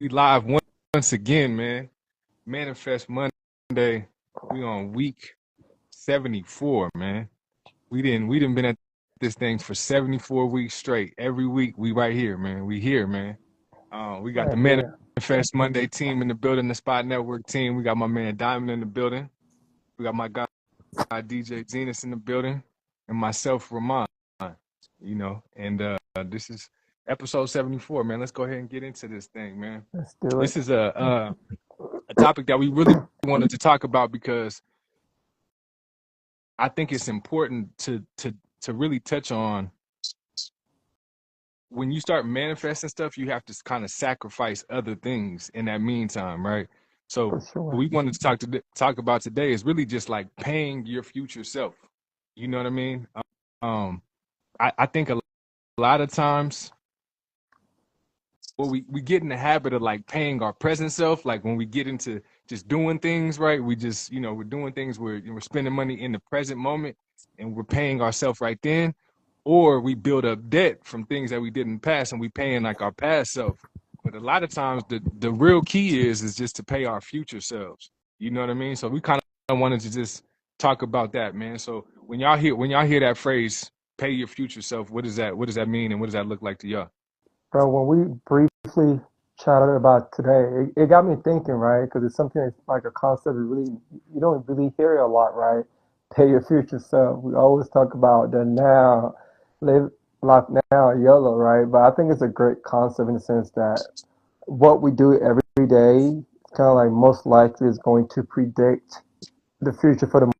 We live once again, man. Manifest Monday. We on week 74, man. We didn't been at this thing for 74 weeks straight. Every week we right here, man. We here, man. We got the Right here. Manifest Monday team in the building, the Spot Network team. We got my man Diamond in the building. We got my guy DJ Zenas in the building, and myself Ramond. And this is episode 74, man. Let's go ahead and get into this thing, man. Let's do it. This is a topic that we really wanted to talk about because I think it's important to really touch on when you start manifesting stuff, you have to kind of sacrifice other things in that meantime, right? So For what sure. we wanted to talk about today is really just like paying your future self. You know what I mean? Um, I think a lot of times we get in the habit of like paying our present self, like when we get into just doing things, right? We just, we're doing things where we're spending money in the present moment and we're paying ourselves right then, or we build up debt from things that we did in the past and we paying like our past self. But a lot of times the real key is just to pay our future selves. You know what I mean? So we kind of wanted to just talk about that, man. So when y'all hear that phrase, pay your future self, what does that mean and what does that look like to y'all? Bro, when we briefly chatted about today, it got me thinking, right? Because it's something that's like a concept you don't really hear it a lot, right? Pay your future self. We always talk about the now, live life now, YOLO, right? But I think it's a great concept in the sense that what we do every day, kind of like most likely is going to predict the future for the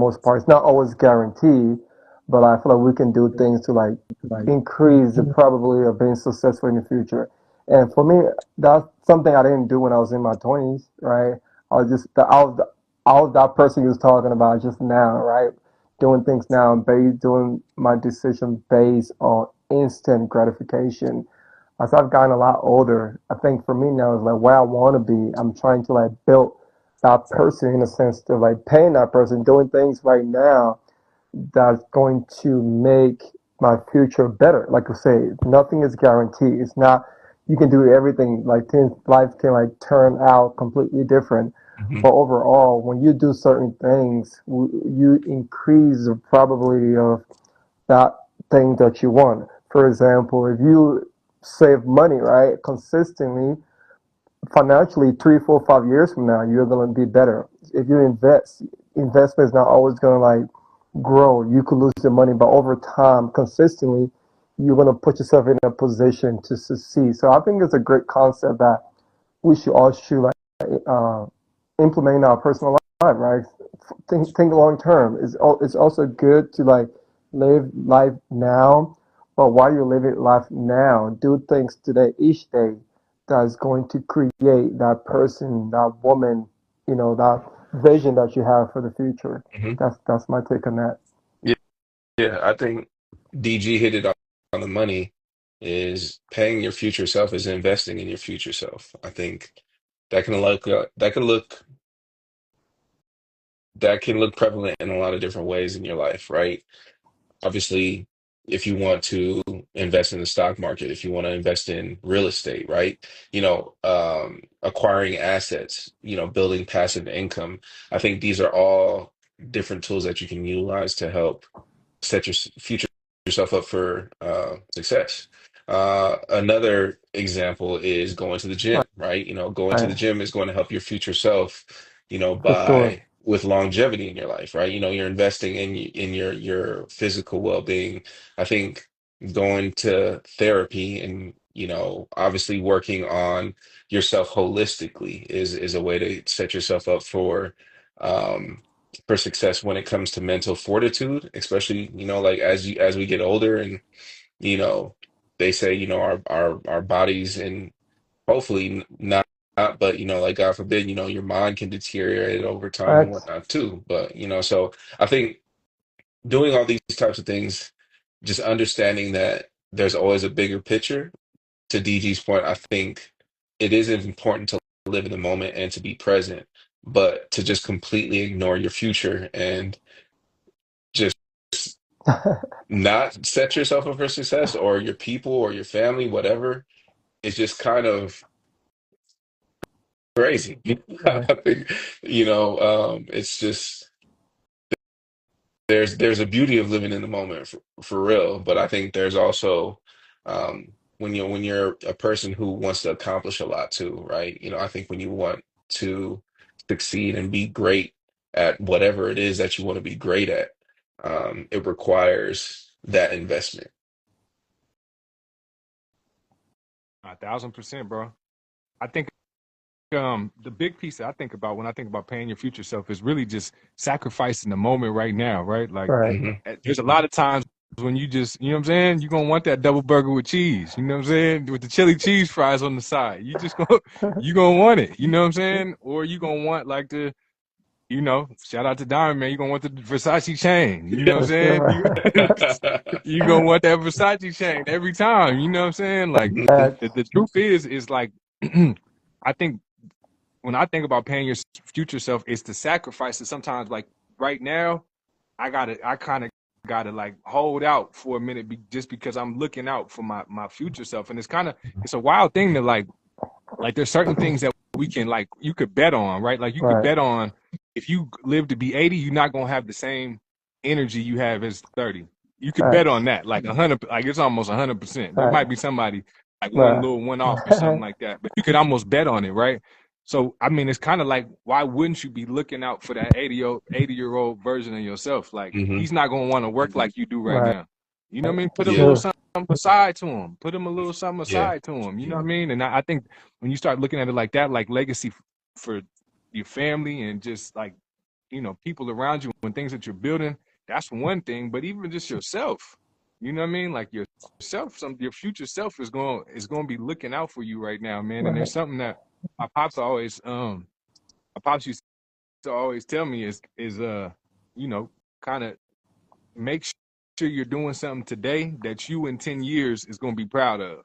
most part. It's not always guaranteed, but I feel like we can do things to like increase the probability of being successful in the future. And for me, that's something I didn't do when I was in my 20s, right? I was that person you was talking about just now, right? Doing things now, doing my decision based on instant gratification. As I've gotten a lot older, I think for me now is like where I want to be. I'm trying to like build that person in a sense to like paying that person, doing things right now that's going to make my future better. Like you say, nothing is guaranteed. It's not you can do everything. Like things, life can like turn out completely different. But overall, when you do certain things, you increase the probability of that thing that you want. For example, if you save money, right, consistently, financially, 3, 4, 5 years from now, you're going to be better. If you investment is not always going to like grow. You could lose your money, but over time, consistently, you're going to put yourself in a position to succeed. So I think it's a great concept that we should all should like uh, implement in our personal life, right? Think long term. It's also good to like live life now, but while you're living life now, do things today, each day, that's going to create that person, that woman, that vision that you have for the future. Mhm. That's my take on that. Yeah, yeah, I think DG hit it on the money. Is paying your future self is investing in your future self. I think that can look that can look prevalent in a lot of different ways in your life, right? Obviously, if you want to invest in the stock market, if you want to invest in real estate, right? Acquiring assets, building passive income. I think these are all different tools that you can utilize to help set your future yourself up for success. Another example is going to the gym, right? Going to the Right, gym is going to help your future self, for sure. by with longevity in your life, right? You're investing in your physical well-being. I think going to therapy and obviously working on yourself holistically is a way to set yourself up um for success when it comes to mental fortitude, especially, like as we get older and, you know, they say, our bodies and hopefully not, but like God forbid, your mind can deteriorate over time and Facts. whatnot too. But, so I think doing all these types of things, just understanding that there's always a bigger picture. To DG's point, I think it is important to live in the moment and to be present, but to just completely ignore your future and just not set yourself up for success or your people or your family, whatever, it's just kind of crazy. right, I think, it's just there's a beauty of living in the moment for real, but I think there's also when you're a person who wants to accomplish a lot too, right? I think when you want to succeed and be great at whatever it is that you want to be great at, it requires that investment. 1,000%, bro. I think the big piece that I think about when I think about paying your future self is really just sacrificing the moment right now, right? Like right. Hmm. there's a lot of times when you just, you know what I'm saying, you're gonna want that double burger with cheese, you know what I'm saying? With the chili cheese fries on the side. You gonna want it, you know what I'm saying? Or you gonna want like the, shout out to Diamond, man, you gonna want the Versace chain, you know what I'm For saying? sure. You gonna want that Versace chain every time, you know what I'm saying? Like Facts. the truth is like I think when I think about paying your future self, it's the sacrifices. Sometimes, like right now, I kind of gotta like hold out for a minute, just because I'm looking out for my future self, and it's a wild thing to like there's certain things that we can like you could bet on, right? Like you could Right, bet on if you live to be 80, you're not gonna have the same energy you have as 30. You could bet facts, on that, like 100, like it's almost 100%. There might facts. be somebody like one Right, little one off or something like that, but you could almost bet on it, right? So I mean, it's kind of like why wouldn't you be looking out for that 80-year-old version of yourself? Like Hmm. he's not gonna want to work like you do right right. now. You know what I mean? Put a little Yeah, True. something aside to him. Put him a little something yeah, aside to him. You know what I mean? And I think when you start looking at it like that, like legacy for your family and just like people around you and things that you're building, that's one thing. But even just yourself, you know what I mean? Like yourself, your future self is going to be looking out for you right now, man. And Right, there's something that my pops always my pops used to always tell me is you know kind of make sure you're doing something today that you in 10 years is going to be proud of.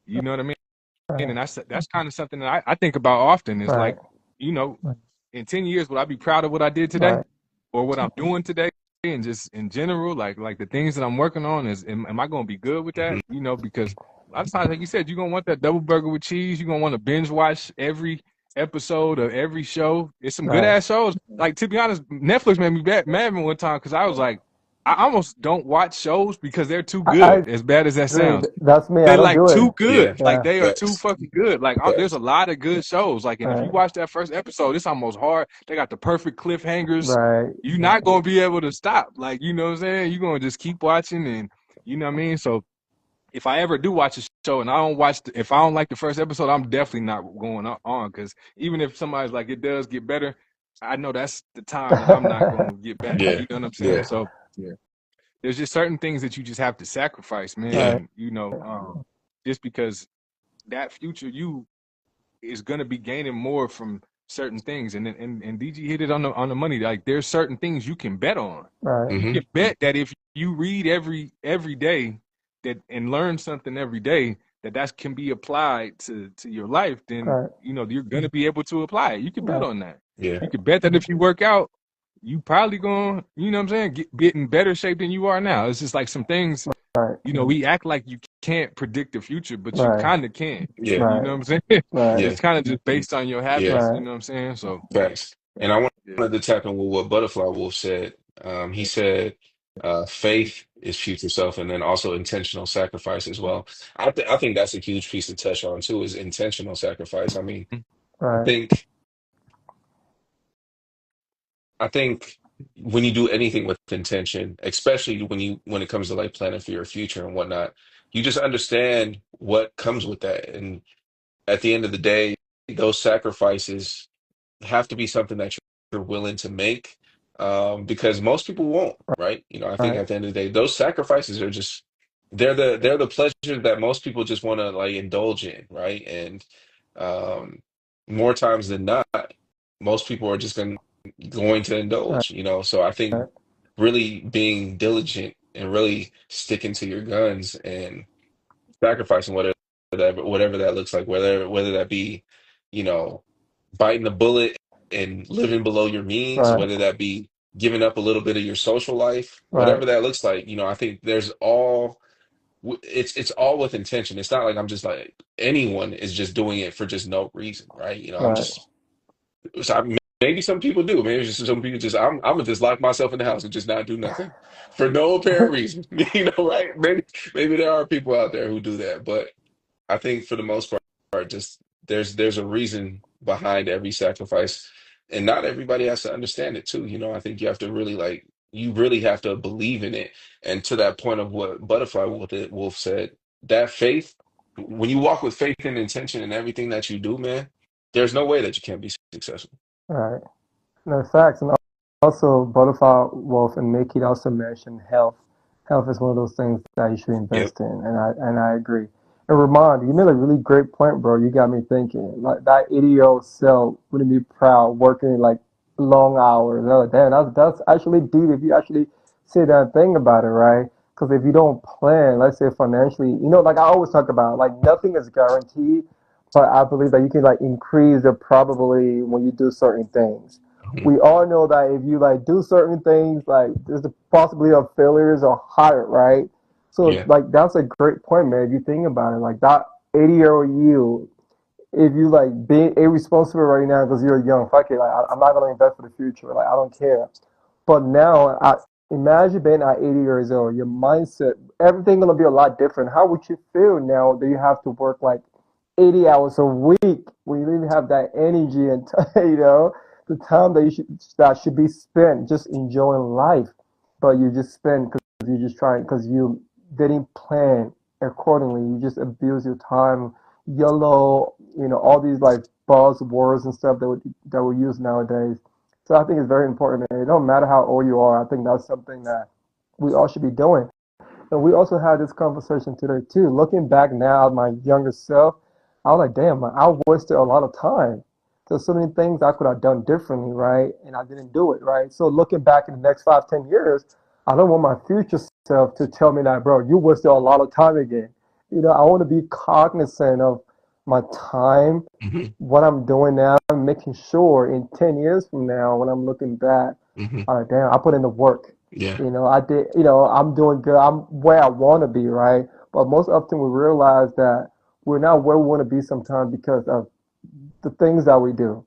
You know what I mean? right, And that's kind of something that I think about often is right, like, you know, in 10 years, will I be proud of what I did today right, or what I'm doing today? And just in general, like the things that I'm working on am I going to be good with that? hmm, Because a lot of times, like you said, you're going to want that double burger with cheese. You're going to want to binge watch every episode of every show. It's some good right. ass shows. Like, to be honest, Netflix made me mad one time because I was like, I almost don't watch shows because they're too I good, as bad as that agree. sounds. That's me. I They're don't like do it. too good. yeah. Like Yeah, they are too Facts, fucking good. Like there's a facts. lot of good shows. Like, and if you right, watch that first episode, it's almost hard. They got the perfect cliffhangers. right, You're not gonna be able to stop. Like, you know what I'm saying? You're gonna just keep watching, and you know what I mean? So if I ever do watch a show and I don't if I don't like the first episode, I'm definitely not going on because even if somebody's like it does get better, I know that's the time that I'm not gonna get back. Yeah, You know what I'm saying? yeah, So yeah, there's just certain things that you just have to sacrifice, man, yeah. right, and just because that future you is gonna be gaining more from certain things. And DG hit it on the money. Like there's certain things you can bet on. right, You Hmm. can bet that if you read every day that and learn something every day that can be applied to your life, then right, you're gonna be able to apply it. You can bet right, on that. Yeah, You can bet that if you work out, you probably gonna, you know what I'm saying, get in better shape than you are now. It's just like some things, right, we act like you can't predict the future, but you right, kind of can. yeah, You right, know what I'm saying? right, yeah, It's kind of just based on your yeah. habits. You right, know what I'm saying? So Facts. yeah, And I yeah. wanted to tap in with what Butterfly Wolf said. He said, faith is future self, and then also intentional sacrifice as well. I think that's a huge piece to touch on too, is intentional sacrifice. I mean, I right, think I think when you do anything with intention, especially when it comes to like planning for your future and whatnot, you just understand what comes with that. And at the end of the day, those sacrifices have to be something that you're willing to make, because most people won't, right? I think right, at the end of the day, those sacrifices are just they're the pleasures that most people just want to like indulge in, right? And um, more times than not, most people are just going to right, indulge. So I think really being diligent and really sticking to your guns and sacrificing whatever that looks like, whether that be, you know, biting the bullet and living below your means, right, whether that be giving up a little bit of your social life, right, whatever that looks like. I think there's all it's all with intention. It's not like I'm just like anyone is just doing it for just no reason, right? I'm right, just so maybe some people do. Maybe it's just some people just I'm gonna just lock myself in the house and just not do nothing for no apparent reason, right? Maybe there are people out there who do that, but I think for the most part, just there's a reason behind every sacrifice, and not everybody has to understand it too. I think you have to really you really have to believe in it, and to that point of what Butterfly Wolf said, that faith, when you walk with faith and intention in everything that you do, man, there's no way that you can't be successful. right. No facts, and also Butterfly Wolf and Mickey also mentioned health. Health is one of those things that you should Yep. invest in, and I agree. And Ramond, you made a really great point, bro. You got me thinking. Like that 80-year-old self wouldn't be proud working like long hours. Oh, damn, that's actually deep if you actually sit down and think about it, right? Because if you don't plan, let's say financially, like I always talk about, like nothing is guaranteed, but I believe that you can like increase the probability when you do certain things. Mhm. We all know that if you like do certain things, like there's the possibility of failures are higher, right? So Yeah. like that's a great point, man. If you think about it, like that 80-year-old you, if you like being irresponsible right now because you're young, fuck it, like I'm not gonna invest for the future, like I don't care. But now, imagine being at 80 years old, your mindset, everything gonna be a lot different. How would you feel now that you have to work like 80 hours a week when you didn't have that energy and the time that should be spent just enjoying life, but you just spend because you just trying because you didn't plan accordingly. You just abuse your time, YOLO, all these like buzzwords and stuff that we use nowadays. So I think it's very important. And it don't matter how old you are. I think that's something that we all should be doing. And we also had this conversation today too. Looking back now at my younger self, I was like, damn, I wasted a lot of time. There's so many things I could have done differently, right? And I didn't do it, right? So looking back in the next 5, 10 years, I don't want my future self to tell me that, bro, you wasted a lot of time again. I want to be cognizant of my time, Hmm. what I'm doing now, I'm making sure in 10 years from now, when I'm looking back, Hmm. all right, damn, I put in the work. Yeah. I did, I'm doing good. I'm where I want to be, right? But most often we realize that we're not where we want to be sometimes because of the things that we do,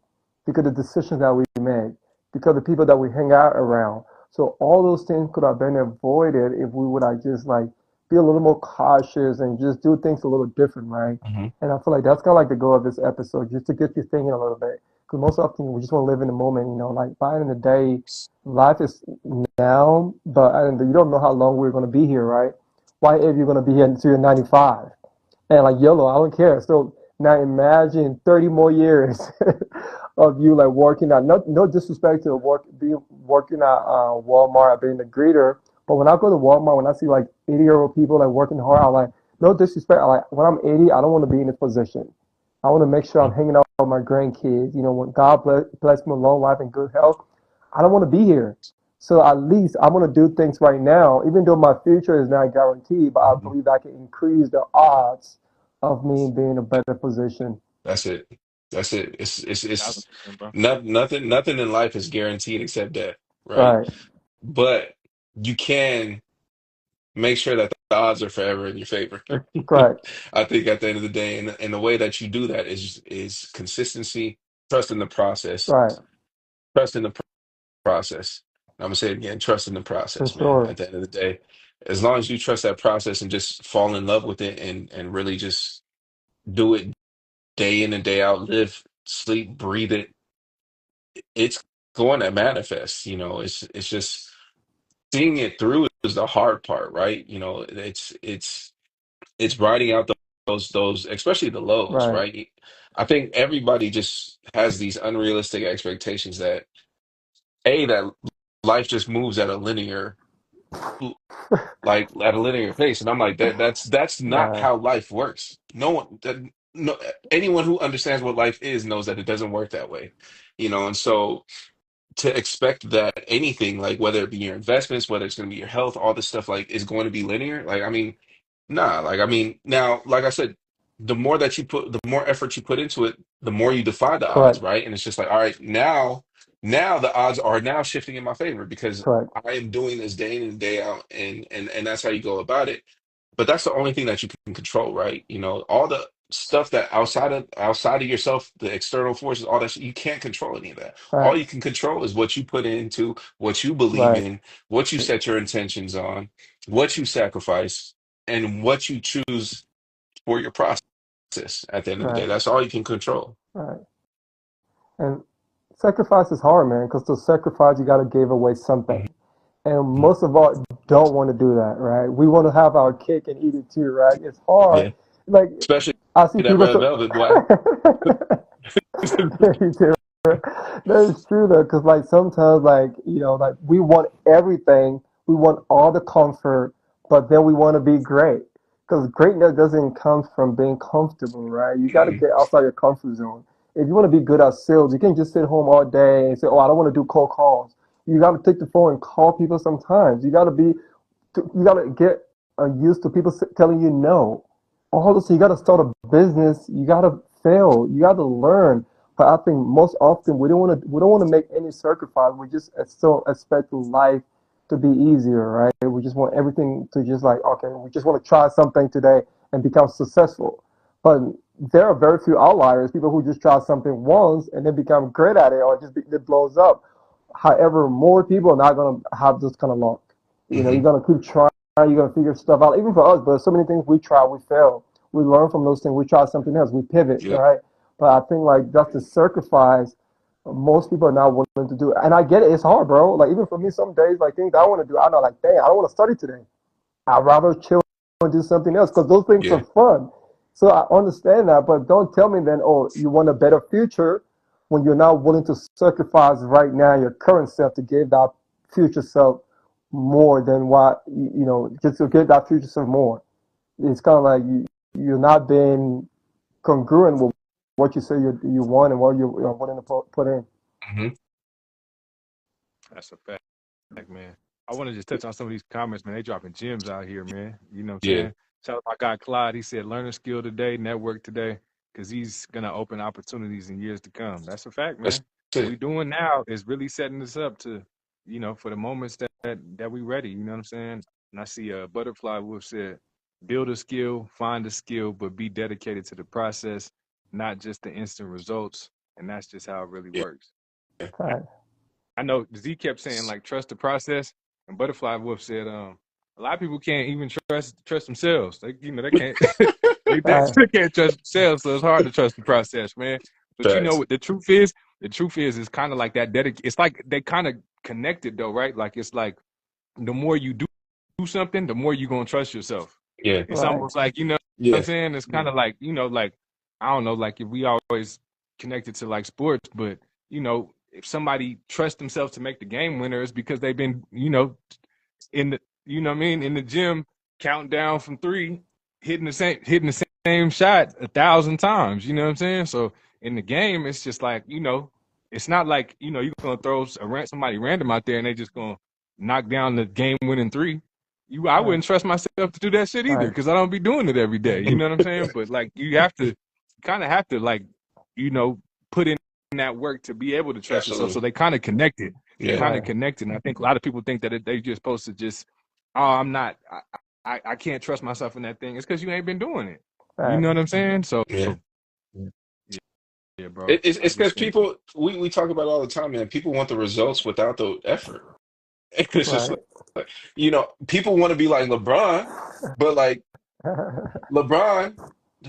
because of the decisions that we make, because of the people that we hang out around. So all those things could have been avoided if we would have just like be a little more cautious and just do things a little different, right? Hmm. And I feel like that's kind of like the goal of this episode, just to get you thinking a little bit. Because most often we just want to live in the moment, like by the end of the day, life is now, but and you don't know how long we're going to be here, right? Why if you're going to be here until you're 95? And like YOLO, I don't care. So now imagine 30 more years of you like working out. No disrespect to working at Walmart, being a greeter. But when I go to Walmart, when I see like 80-year-old people like working hard, I'm like, no disrespect. I like when I'm 80, I don't want to be in this position. I want to make sure I'm hanging out with my grandkids. When God bless me with long life and good health, I don't want to be here. So at least I'm going to do things right now, even though my future is not guaranteed, but I Hmm. believe I can increase the odds of me being in a better position. That's it. That's it. It's 1000%, bro. nothing in life is guaranteed except death, right? Right, But you can make sure that the odds are forever in your favor. correct, I think at the end of the day, and the way that you do that is consistency, trust in the process, right, trust in the process. I'm gonna say it again, trust in the for process, man. sure. At the end of the day, as long as you trust that process and just fall in love with it and really just do it day in and day out, live, sleep, breathe it, it's going to manifest. It's just seeing it through is the hard part, right? It's riding out those especially the lows, Right, right? I think everybody just has these unrealistic expectations that that life just moves at a linear like at a linear pace, and I'm like that's not right, how life works. No one that no anyone who understands what life is knows that it doesn't work that way. And so to expect that anything, like whether it be your investments, whether it's going to be your health, all this stuff, like is going to be linear. Like, I mean, nah. Like, I mean, now, like I said, the more effort you put into it, the more you defy the odds, correct, right? And it's just like, all right, now the odds are now shifting in my favor because correct, I am doing this day in and day out, and that's how you go about it. but that's the only thing that you can control, right? You know, all the stuff that outside of yourself, the external forces, all that shit, you can't control any of that. All you Facts. can control is what you put into, what you believe Right. in, what you set your intentions on, what you sacrifice, and what you choose for your process at the end of the day. Right. That's all you can control. Right. And sacrifice is hard, man, because to sacrifice, you got to give away something. Mhm. And most of all, don't want to do that, right? We want to have our cake and eat it too, right? It's hard. Yeah. Like, Especially I see that people red so. velvet, boy. That is true though, because like sometimes, like like we want everything, we want all the comfort, but then we want to be great. Because greatness doesn't come from being comfortable, right? You got to Mhm. get outside your comfort zone. If you want to be good at sales, you can't just sit home all day and say, "Oh, I don't want to do cold calls." You got to take the phone and call people sometimes. You got to get used to people telling you no. Also, you got to start a business. You got to fail. You got to learn. But I think most often we don't want to make any sacrifice. We just still expect life to be easier, right? We just want everything to just like okay, we just want to try something today and become successful. But there are very few outliers, people who just try something once and then become great at it, or it blows up. However, more people are not going to have this kind of luck. You're Mhm. going to keep trying. You're going to figure stuff out. Even for us, but so many things we try, we fail. We learn from those things. We try something else. We pivot, Yep. right? But I think like that's the sacrifice most people are not willing to do. And I get it. It's hard, bro. Like even for me, some days, like things I want to do, I know, like, dang, I don't want to study today. I'd rather chill and do something else because those things are Yeah. fun. So I understand that, but don't tell me then, oh, you want a better future when you're not willing to sacrifice right now your current self to give that future self more than what just to give that future self more. It's kind of like you're not being congruent with what you say you want and what you're willing to put in. Mhm. That's a fact, man. I want to just touch on some of these comments, man. They dropping gems out here, man. You know what I'm Yeah. saying? Shout out my guy Clyde. He said, learn a skill today, network today, because he's gonna open opportunities in years to come. That's a fact, That's man. What we it. doing now is really setting us up to, for the moments that we ready. You know what I'm saying? And I see Butterfly Wolf said, build a skill, find a skill, but be dedicated to the process, not just the instant results. And that's just how it really Yeah. works. Right, I know Z kept saying like trust the process, and Butterfly Wolf said a lot of people can't even trust themselves. They can't they right, definitely can't trust themselves, so it's hard to trust the process, man. But you know Facts. what the truth is? The truth is kind of like that it's like they kind of connected though, right? Like it's like the more you do something, the more you're gonna trust yourself. Yeah. It's right, almost like, what I'm Yeah. saying? It's kind of like, like I don't know, like if we always connected to like sports, but if somebody trusts themselves to make the game winner, it's because they've been, in the what I mean, in the gym, counting down from three, hitting the same shot 1,000 times. You know what I'm saying? So in the game, it's just like, it's not like, you're gonna throw somebody random out there and they just gonna knock down the game winning three. I right, wouldn't trust myself to do that shit either right, because I don't be doing it every day. You know what I'm saying? But like kind of have to like, you know, put in that work to be able to trust yourself. So Absolutely. they kind of connected. They Yeah. kind of right, connected. And I think a lot of people think that they just supposed to just, oh, I'm not, I can't trust myself in that thing. It's because you ain't been doing it. You right, know what I'm saying? So Yeah. yeah, yeah, bro. It's because 100%. people we talk about all the time, man. People want the results without the effort. It's just right. like, people want to be like LeBron, but like LeBron,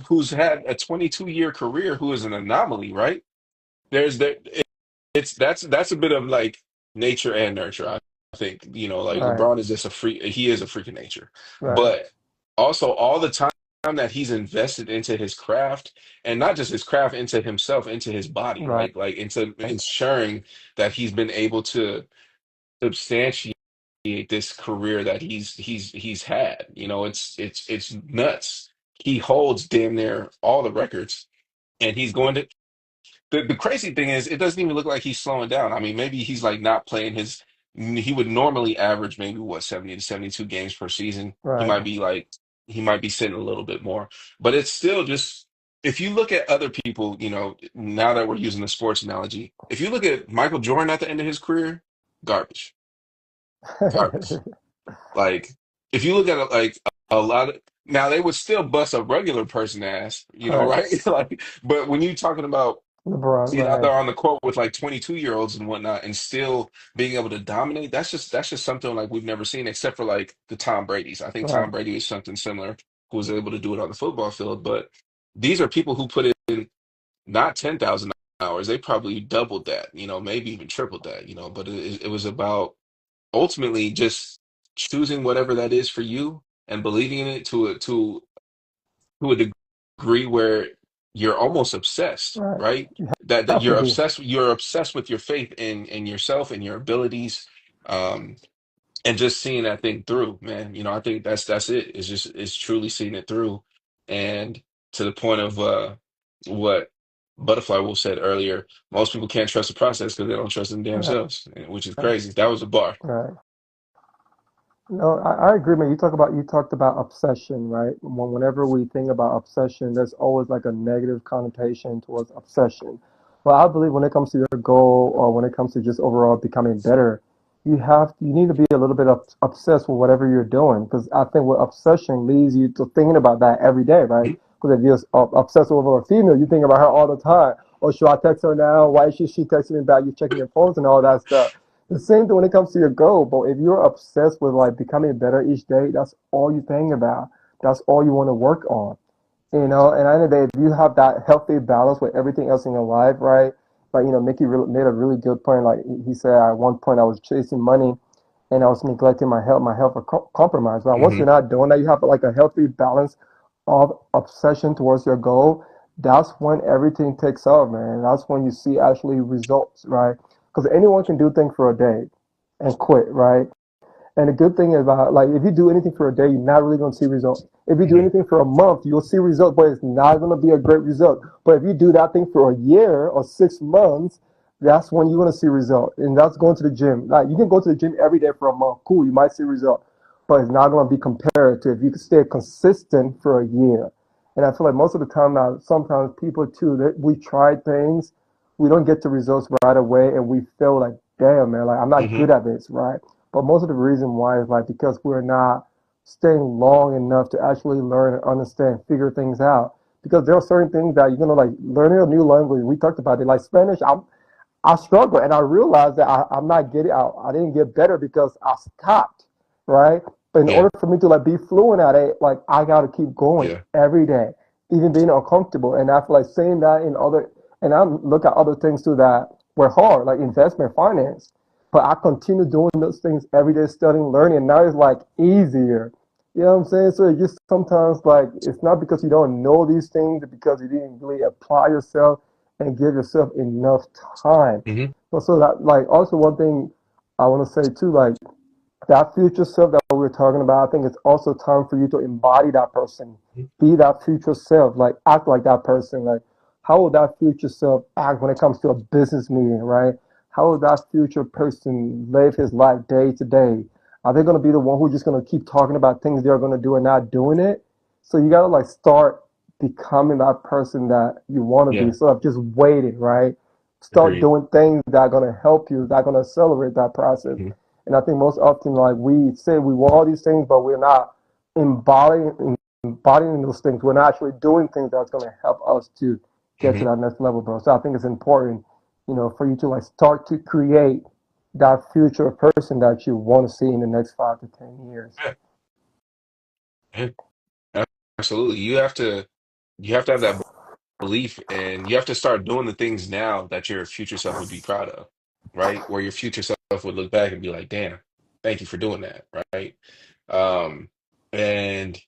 who's had a 22-year career, who is an anomaly, right? There's there it's that's a bit of like nature and nurture. I think, like Right, LeBron is just a freak. He is a freak of nature, right, but also all the time that he's invested into his craft, and not just his craft, into himself, into his body, right, right? Like into ensuring that he's been able to substantiate this career that he's had. It's nuts. He holds damn near all the records, and he's going to the crazy thing is, it doesn't even look like he's slowing down. I mean, maybe he's like not playing his. He would normally average maybe what 70 to 72 games per season. right, He might be sitting a little bit more, but it's still just if you look at other people, now that we're using the sports analogy, if you look at Michael Jordan at the end of his career, garbage, garbage. Like if you look at it like a lot of Now they would still bust a regular person ass, Right. right? Like, but when you talking about LeBron, being out right, there on the court with like 22-year-olds and whatnot and still being able to dominate, that's just something like we've never seen except for like the Tom Brady's. I think right, Tom Brady is something similar who was able to do it on the football field, but these are people who put in not 10,000 hours, they probably doubled that, maybe even tripled that, but it was about ultimately just choosing whatever that is for you and believing in it to a degree where you're almost obsessed, right. right? You That have to you're be. obsessed with your faith in yourself and your abilities, um, and just seeing that thing through, man. I think that's it. It's truly seeing it through, and to the point of what Butterfly Wolf said earlier, most people can't trust the process because they don't trust them damn Right, selves, which is crazy. That was a bar. right. No, I agree, man. You talked about obsession, right? Whenever we think about obsession, there's always like a negative connotation towards obsession. Well, I believe when it comes to your goal or when it comes to just overall becoming better, you need to be a little bit obsessed with whatever you're doing because I think what obsession leads you to thinking about that every day, right? Mhm. Because if you're obsessed over a female, you think about her all the time. Or should I text her now? Why is she texting me back? You checking your phones and all that stuff. The same thing when it comes to your goal, but if you're obsessed with like becoming better each day, that's all you think about. That's all you want to work on. And at the end of the day, if you have that healthy balance with everything else in your life, right? Like, Mickey made a really good point. Like he said, at one point I was chasing money and I was neglecting my health. My health was compromised. But once Hmm. you're not doing that, you have like a healthy balance of obsession towards your goal. That's when everything takes off, man. That's when you see actually results, right? Because anyone can do things for a day and quit, right? And the good thing about like if you do anything for a day, you're not really gonna see results. If you do Hmm. anything for a month, you'll see results, but it's not gonna be a great result. But if you do that thing for a year or 6 months, that's when you're gonna see results. And that's going to the gym. Like you can go to the gym every day for a month, cool, you might see results, but it's not gonna be compared to if you can stay consistent for a year. And I feel like most of the time now, sometimes people too, that we try things, we don't get the results right away, and we feel like, damn man, like I'm not Hmm. good at this, right? But most of the reason why is like because we're not staying long enough to actually learn and understand, figure things out. Because there are certain things that you're gonna like learning a new language. We talked about it, like Spanish. I struggle, and I realized that I'm not getting out. I didn't get better because I stopped, right? But in Yeah. order for me to like be fluent at it, like I got to keep going Yeah. every day, even being uncomfortable. And I feel like saying that in other, and I look at other things too that were hard, like investment, finance. But I continue doing those things every day, studying, learning. And now it's like easier. You know what I'm saying? So it just sometimes like it's not because you don't know these things, it's because you didn't really apply yourself and give yourself enough time. Hmm. So that like also one thing I want to say too, like that future self that we were talking about, I think it's also time for you to embody that person, be that future self, like act like that person. Like, how will that future self act when it comes to a business meeting, right? How will that future person live his life day to day? Are they going to be the one who's just going to keep talking about things they're going to do and not doing it? So you got to like start becoming that person that you want to be Yeah. instead of just waiting, right? Start Agreed. doing things that are going to help you, that are going to accelerate that process. Hmm. And I think most often, like we say we want all these things, but we're not embodying those things. We're not actually doing things that's going to help us to get to Hmm. that next level, bro. So I think it's important, for you to like start to create that future person that you want to see in the next 5 to 10 years. Yeah. Yeah. Absolutely. You have to have that belief and you have to start doing the things now that your future self would be proud of, right? Where your future self would look back and be like, damn, thank you for doing that, right? Um, and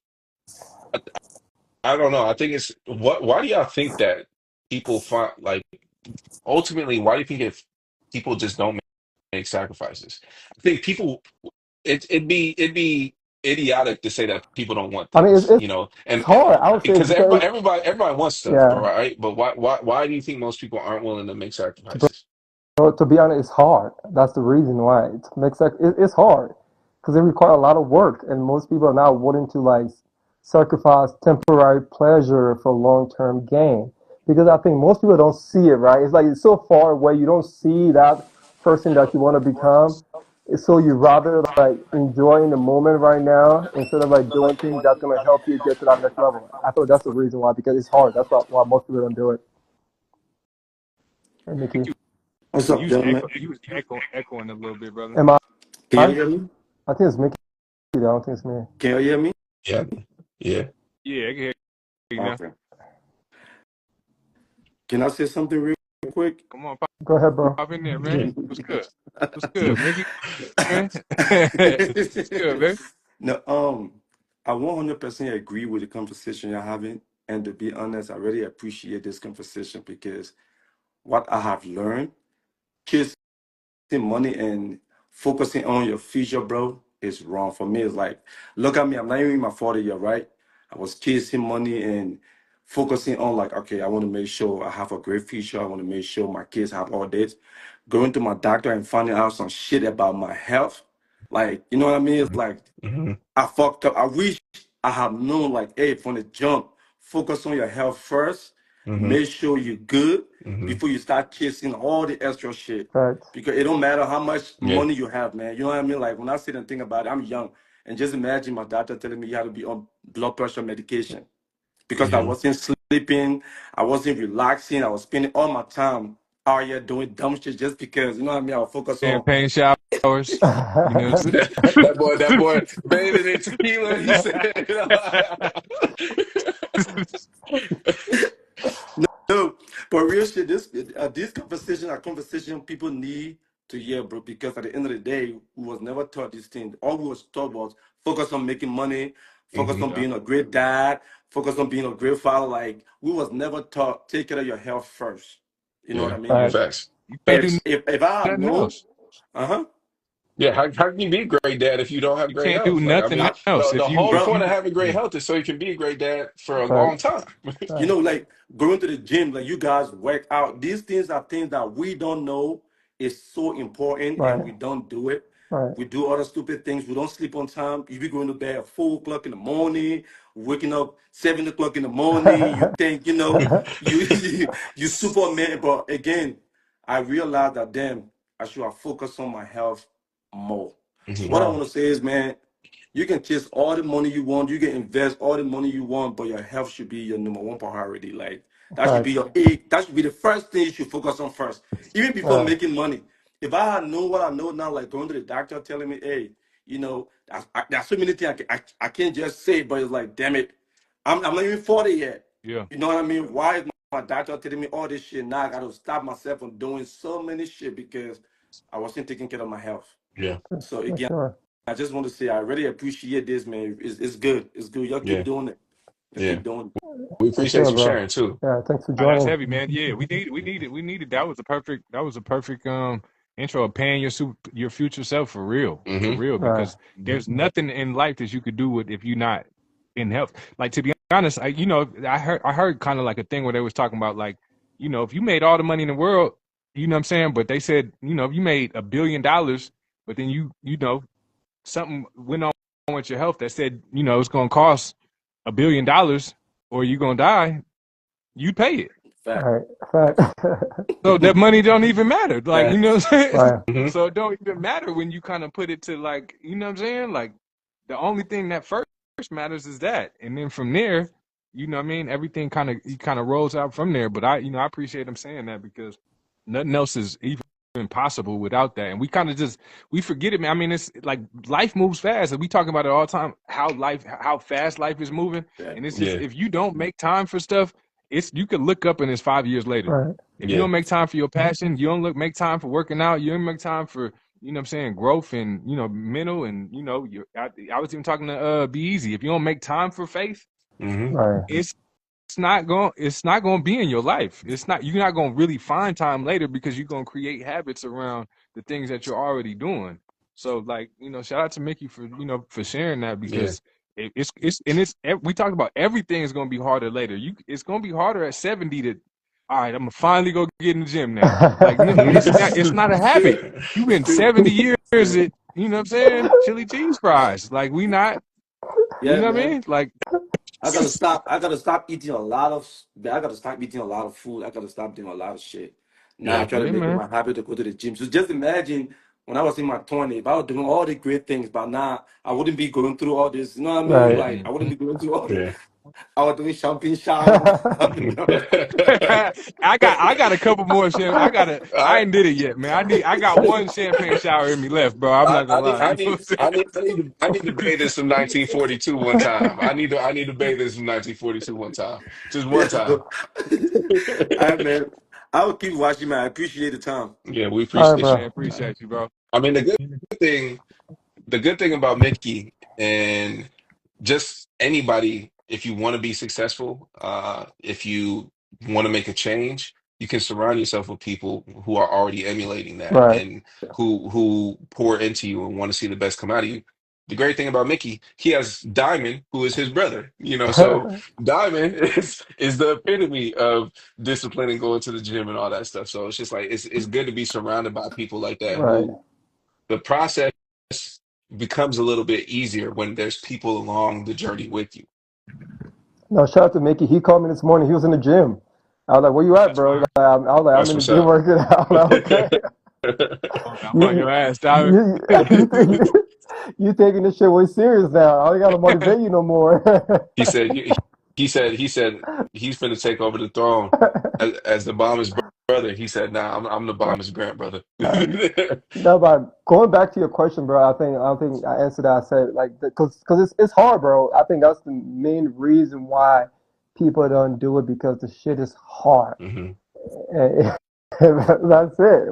I don't know. I think it's why do y'all think that people find like ultimately why do you think if people just don't make sacrifices? I think people it'd be idiotic to say that people don't want I mean, things, it's and hard. I would say because because everybody wants stuff, bro, yeah, right? But why do you think most people aren't willing to make sacrifices? bro, to be honest, it's hard. That's the reason why it makes it's hard because it requires a lot of work, and most people are not willing to like sacrifice temporary pleasure for long term gain. Because I think most people don't see it right. It's like it's so far away, you don't see that person that you want to become. So you rather like enjoying the moment right now instead of like doing things that's gonna help you get to that next level. I thought that's the reason why, because it's hard. That's why most people don't do it. Hey, I think Mickey, What's up, gentlemen? you was echoing a little bit, brother. am I? Can you I hear me? think it's Mickey. I don't think it's me. Can you hear me? Yeah. Yeah. Yeah, I can hear you now. Okay. Can I say something real quick? Come on, Go ahead, bro. pop in there, man. Yeah. What's good? What's good, Mickey? Man, what's good, man? No, I 100% agree with the conversation you're having. And to be honest, I really appreciate this conversation because what I have learned, chasing money and focusing on your future, bro, is wrong. For me, it's like, look at me, I'm not even in my 40 year, right? I was chasing money and focusing on like, okay, I want to make sure I have a great future. I want to make sure my kids have all this. Going to my doctor and finding out some shit about my health. Like, you know what I mean? It's like Mm-hmm. I fucked up. I wish I had known, like, hey, from the jump, focus on your health first. Mm-hmm. Make sure you're good Mm-hmm. before you start chasing all the extra shit. Right. Because it don't matter how much Yeah. money you have, man. You know what I mean? Like when I sit and think about it, I'm young. And just imagine my doctor telling me you have to be on blood pressure medication. Because I Mm-hmm. wasn't sleeping, I wasn't relaxing, I was spending all my time out here doing dumb shit just because, you know what I mean? I was focused on Champagne showers. You know what That I'm boy, bathing in tequila. He said, saying? no, but real shit, this conversation are conversation people need to hear, bro. Because at the end of the day, we was never taught this thing. All we was taught was focus on making money, focus hmm on Yeah, being a great dad, focus on being a great father. Like we was never taught take care of your health first. You know what Yeah. I mean? Right. Facts. you can't do Facts. If I had nothing known, else. uh-huh, Yeah. How can you be a great dad if you don't have You great can't do health? Like, I nothing mean, I, else the if you whole if bro, point of you. having great Yeah, health is so you can be a great dad for a Right. long time. you Right. know, like going to the gym, like you guys work out. These things are things that we don't know is so important, and Right. we don't do it. Right. We do other stupid things. We don't sleep on time. You be going to bed at 4 o'clock in the morning, waking up 7 o'clock in the morning. You think you Superman, but again, I realized that damn, I should have focused on my health more. So hmm what I Right. want to say is, man, you can chase all the money you want. You can invest all the money you want, but your health should be your number one priority. Like that should be Facts. your A. That should be the first thing you should focus on first, even before Right. making money. If I had known what I know now, like going to the doctor telling me, hey, there's so many things I can't just say, but it's like, damn it, I'm not even 40 yet. yeah, You know what I mean? Why is my doctor telling me all this shit? Now I got to stop myself from doing so many shit because I wasn't taking care of my health. Yeah. So For again, sure. I just want to say I really appreciate this, man. It's good. It's good. Y'all keep Yeah. doing it. Y'all Yeah. keep doing it. We For appreciate sure, you bro. sharing too. Yeah. Thanks for oh, that's joining. heavy, man. Yeah, we needed. That was a perfect intro of paying your future self for hmm real, Right. because there's nothing in life that you could do with if you're not in health. Like, to be honest, I heard kind of like a thing where they was talking about, like, if you made all the money in the world, you know what I'm saying, but they said, if you made $1 billion, but then something went on with your health that said, it's gonna cost $1 billion or you're gonna die, you'd pay it. Fact. Right. Fact. So that money don't even matter. Like, you know Facts. what I'm saying? Right. hmm So it don't even matter when you kind of put it to, like, you know what I'm saying? Like, the only thing that first matters is that. And then from there, you know what I mean? Everything kind of rolls out from there. But I appreciate them saying that, because nothing else is even possible without that. And we forget it, man. I mean, it's like life moves fast, and we talk about it all the time, how fast life is moving. Fact. And it's just, Yeah. if you don't make time for stuff, you could look up and it's 5 years later. Right. If you Yeah. don't make time for your passion, you don't make time for working out, you don't make time for, you know what I'm saying, growth and, mental, and, I was even talking to Be Easy. If you don't make time for faith, hmm Right. it's it's not going to be in your life. You're not going to really find time later, because you're going to create habits around the things that you're already doing. So, like, shout out to Mickey for sharing that, Yeah. because we talked about everything is going to be harder later. It's going to be harder at 70 to, all right, I'm gonna finally go get in the gym now. Like, it's not a habit. hmm You've It's been true. 70 years It's true. at, you know what I'm saying, chili cheese fries. Like, we not, you Yeah, know what I man. mean? Like, I gotta stop. I gotta stop eating a lot of. I gotta stop eating a lot of food. I gotta stop doing a lot of shit. Now I Yeah. try to yeah, make it man. my habit to go to the gym. So just imagine when I was in my 20s, I was doing all the great things, but now I wouldn't be going through all this. You know what I mean? Right. Like I wouldn't be going through all this. Yeah. I was doing champagne shower. I got a couple more I I, ain't did it yet, man. I got one champagne shower in me left, bro. I'm not gonna lie. You know what I need to bathe in some 1942 one time. I need to bathe in some 1942 one time. Just one Yeah. time. I man, I will keep watching, man. I appreciate the time. Yeah, we All right, appreciate saying? you. bro. Appreciate you, bro. I mean, thing, the good thing about Mickey and just anybody, if you want to be successful, if you want to make a change, you can surround yourself with people who are already emulating that Right. and who pour into you and want to see the best come out of you. The great thing about Mickey, he has Diamond, who is his brother, so Diamond is the epitome of discipline and going to the gym and all that stuff. So it's just like it's good to be surrounded by people like that Right. who the process becomes a little bit easier when there's people along the journey with you. No, shout out to Mickey. He called me this morning. He was in the gym. I was like, "Where you at, That's bro?" fine. I was like, "I'm That's in the what's gym up. working out." I'm like, "Okay." I'm on You, your ass, dog. you, you taking this shit way serious now. I ain't gotta motivate you no more. He said, he said he's finna take over the throne as the bomber's brother. He said, "Nah, I'm the bomber's grand brother." No, but going back to your question, bro, I don't think I answered that. I said like because it's hard, bro. I think that's the main reason why people don't do it because the shit is hard. hmm And that's it.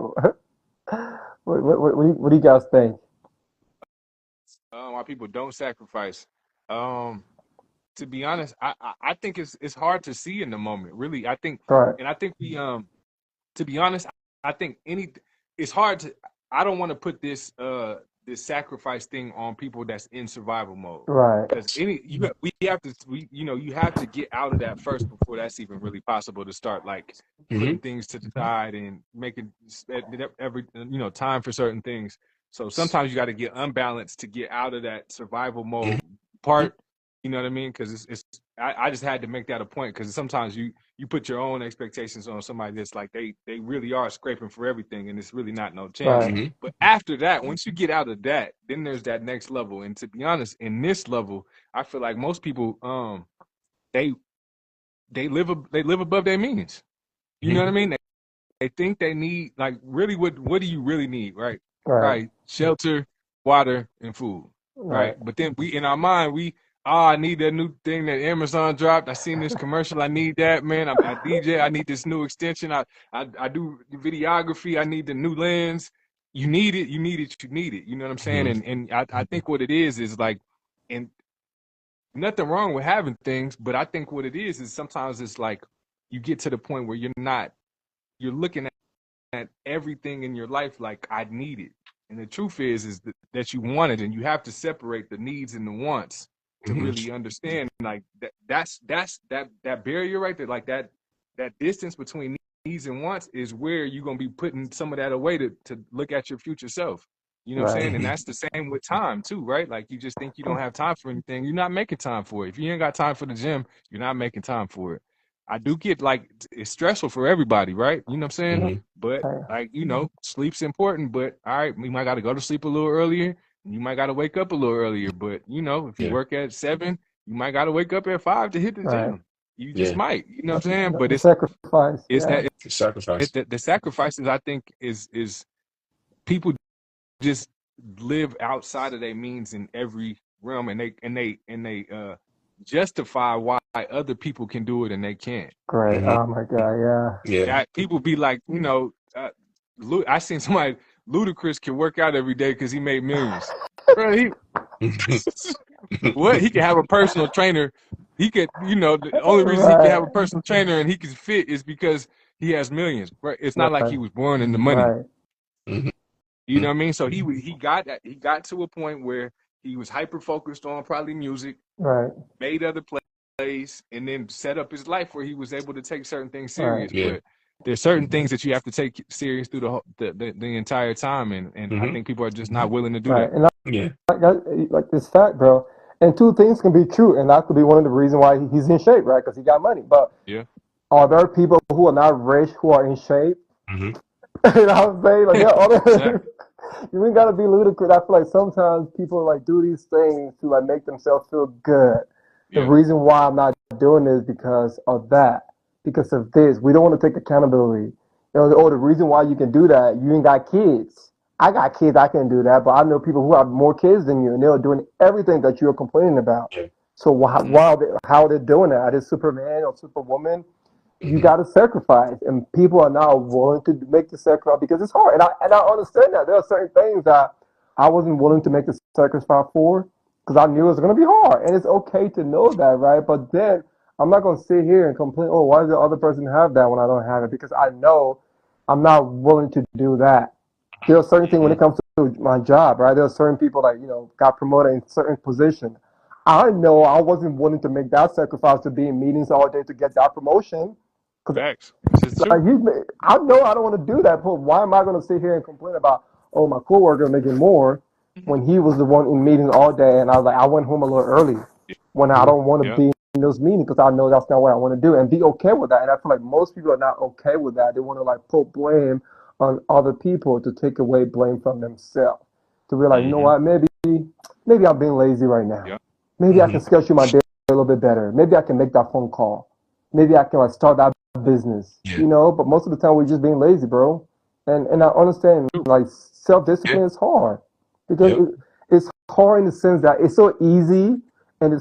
What do you guys think? Why people don't sacrifice. Um, to be honest, I think it's hard to see in the moment. Really, I think, Right, and I think to be honest, I think it's hard to. I don't want to put this sacrifice thing on people that's in survival mode right, because you have to get out of that first before that's even really possible to start like hmm putting things to the side and making every time for certain things. So sometimes you got to get unbalanced to get out of that survival mode part. You know what I mean? Because I just had to make that a point because sometimes you put your own expectations on somebody that's like they really are scraping for everything and it's really not no chance. right, hmm But after that, once you get out of that, then there's that next level. And to be honest, in this level, I feel like most people they they live above their means. You know what I mean? They think they need like really what do you really need, right? right, Right. Shelter, water, and food. right, Right. But then we in our mind, I need that new thing that Amazon dropped. I seen this commercial. I need that, man. I DJ. I need this new extension. I do videography. I need the new lens. You need it. You need it. You need it. You know what I'm saying? hmm And I think what it is like, and nothing wrong with having things, but I think what it is sometimes it's like you get to the point where you're looking at everything in your life like I need it. And the truth is that you want it, and you have to separate the needs and the wants to hmm really understand like that barrier right there, like that distance between needs and wants is where you're gonna be putting some of that away to look at your future self. You know what I'm right, saying? And hmm that's the same with time too, right? Like you just think you don't have time for anything, you're not making time for it. If you ain't got time for the gym, you're not making time for it. I do get like it's stressful for everybody, right? You know what I'm saying? hmm But right, like, sleep's important, but all right, we might gotta go to sleep a little earlier. You might gotta wake up a little earlier. But if you Yeah. work at 7, you might gotta wake up at 5 to hit the right. gym. You just Yeah. might, you know what I'm saying? But The sacrifice, it's yeah, that Sacrifice. the sacrifices I think is people just live outside of their means in every realm and they justify why other people can do it and they can't. great. hmm Oh my God, yeah, Yeah. That people be like, I seen somebody Ludacris can work out every day because he made millions. Bro, he what? He can have a personal trainer. He could, the only reason he can have a right, personal trainer and he can fit is because he has millions. Right? It's not like right, he was born in the money. right, hmm You know what I mean? So he got to a point where he was hyper focused on probably music, right, made other plays, and then set up his life where he was able to take certain things right, serious. Yeah. But there's certain things that you have to take serious through the entire time, and I hmm think people are just not willing to do right. that. And Yeah. like this fact, bro. And two things can be true, and that could be one of the reasons why he's in shape, right? Because he got money. But Yeah. are there people who are not rich who are in shape? hmm You know what I'm saying? Like, yeah, Exactly. You ain't gotta be ludicrous. I feel like sometimes people like do these things to like make themselves feel good. The Yeah. reason why I'm not doing this is because of that, because of this. We don't want to take accountability. Oh, the reason why you can do that, you ain't got kids. I got kids, I can do that, but I know people who have more kids than you, and they're doing everything that you're complaining about. Yeah. So Hmm. how they're doing that? Are they Superman or Superwoman? You Hmm. got to sacrifice, and people are not willing to make the sacrifice because it's hard. And I understand that there are certain things that I wasn't willing to make the sacrifice for because I knew it was going to be hard, and it's okay to know that, right? But then I'm not going to sit here and complain. Oh, why does the other person have that when I don't have it? Because I know I'm not willing to do that. There are certain things when Hmm. it comes to my job, right? There are certain people that got promoted in certain position. I know I wasn't willing to make that sacrifice to be in meetings all day to get that promotion because Facts. This is true. like I know I don't want to do that. But why am I going to sit here and complain about my coworker making more Mhm. when he was the one in meetings all day and I was like I went home a little early when I Hmm. don't want to Yeah. be in those meetings because I know that's not what I want to do and be okay with that. And I feel like most people are not okay with that. They want to like put blame on other people to take away blame from themselves. To be like, you know Hmm. what, maybe I'm being lazy right now. Yeah. Maybe I Hmm. can schedule my day a little bit better. Maybe I can make that phone call. Maybe I can like start that business, Yeah. but most of the time we're just being lazy, bro. And I understand True. like self Yeah. discipline is hard because Yep. it's hard in the sense that it's so easy and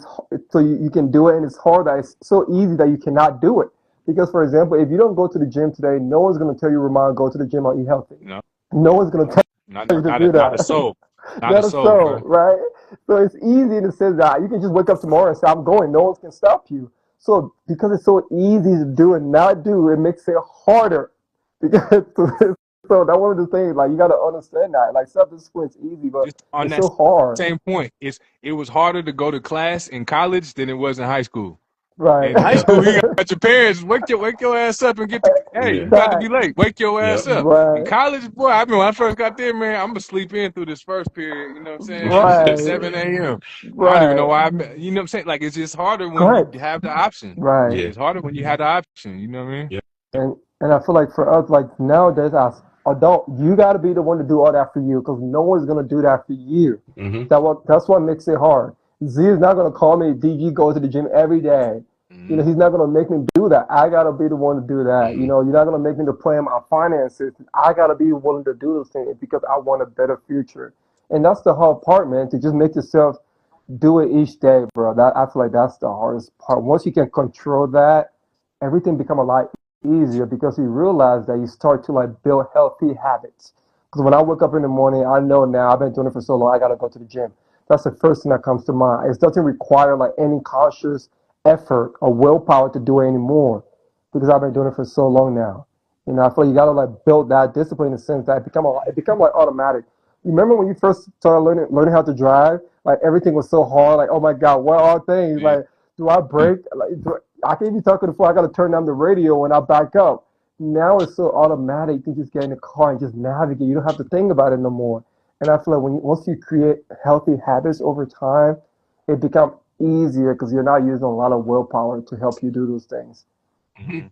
so you can do it, and it's hard that it's so easy that you cannot do it. Because for example, if you don't go to the gym today, no one's gonna tell you, Ramon, go to the gym or eat healthy. No. No one's gonna tell Not you to not do a, not a that. soul. Not a Not a soul, bro. soul, right? So it's easy in the sense that you can just wake up tomorrow and say, I'm going. No one can stop you. So because it's so easy to do and not do, it makes it harder. Because so that one of the things, like you gotta understand that. Like self discipline is easy, but Just on it's that so hard. same point, it was harder to go to class in college than it was in high school. Right. In high Yep. school, you got your parents wake your ass up and get the hey, you Yeah. about to be Fact. late. Wake your ass Yep. up. In Right. college, boy, I mean when I first got there, man, I'm gonna sleep in through this first period. You know what I'm saying? At Right. 7 a.m. I don't even know Right. why. You know what I'm saying? Like it's just harder when you Correct. have the option. Right. Yeah. It's harder when you have the option. You know what I mean? Yep. And I feel like for us, like nowadays, as adult, you got to be the one to do all that for you because no one's gonna do that for you. Hmm. That's what makes it hard. Z is not gonna call me. DG go to the gym every day. Mm-hmm. He's not gonna make me do that. I gotta be the one to do that. Hmm. You're not gonna make me to plan my finances. I gotta be willing to do those things because I want a better future. And that's the hard part, man. To just make yourself do it each day, bro. That I feel like that's the hardest part. Once you can control that, everything become a lot easier because you realize that you start to like build healthy habits. Because when I wake up in the morning, I know now I've been doing it for so long. I gotta go to the gym. That's the first thing that comes to mind. It doesn't require like any conscious effort or willpower to do it anymore because I've been doing it for so long now. I feel like you gotta like build that discipline in the sense that it become like automatic. You remember when you first started learning how to drive? Like everything was so hard. Like, oh my God, what are things? Yeah. Like, do I brake? Like, I can't even talk to the phone. I got to turn down the radio when I back up. Now it's so automatic. You just get in the car and just navigate. You don't have to think about it no more. And I feel like once you create healthy habits over time, it becomes easier because you're not using a lot of willpower to help you do those things. Mm-hmm.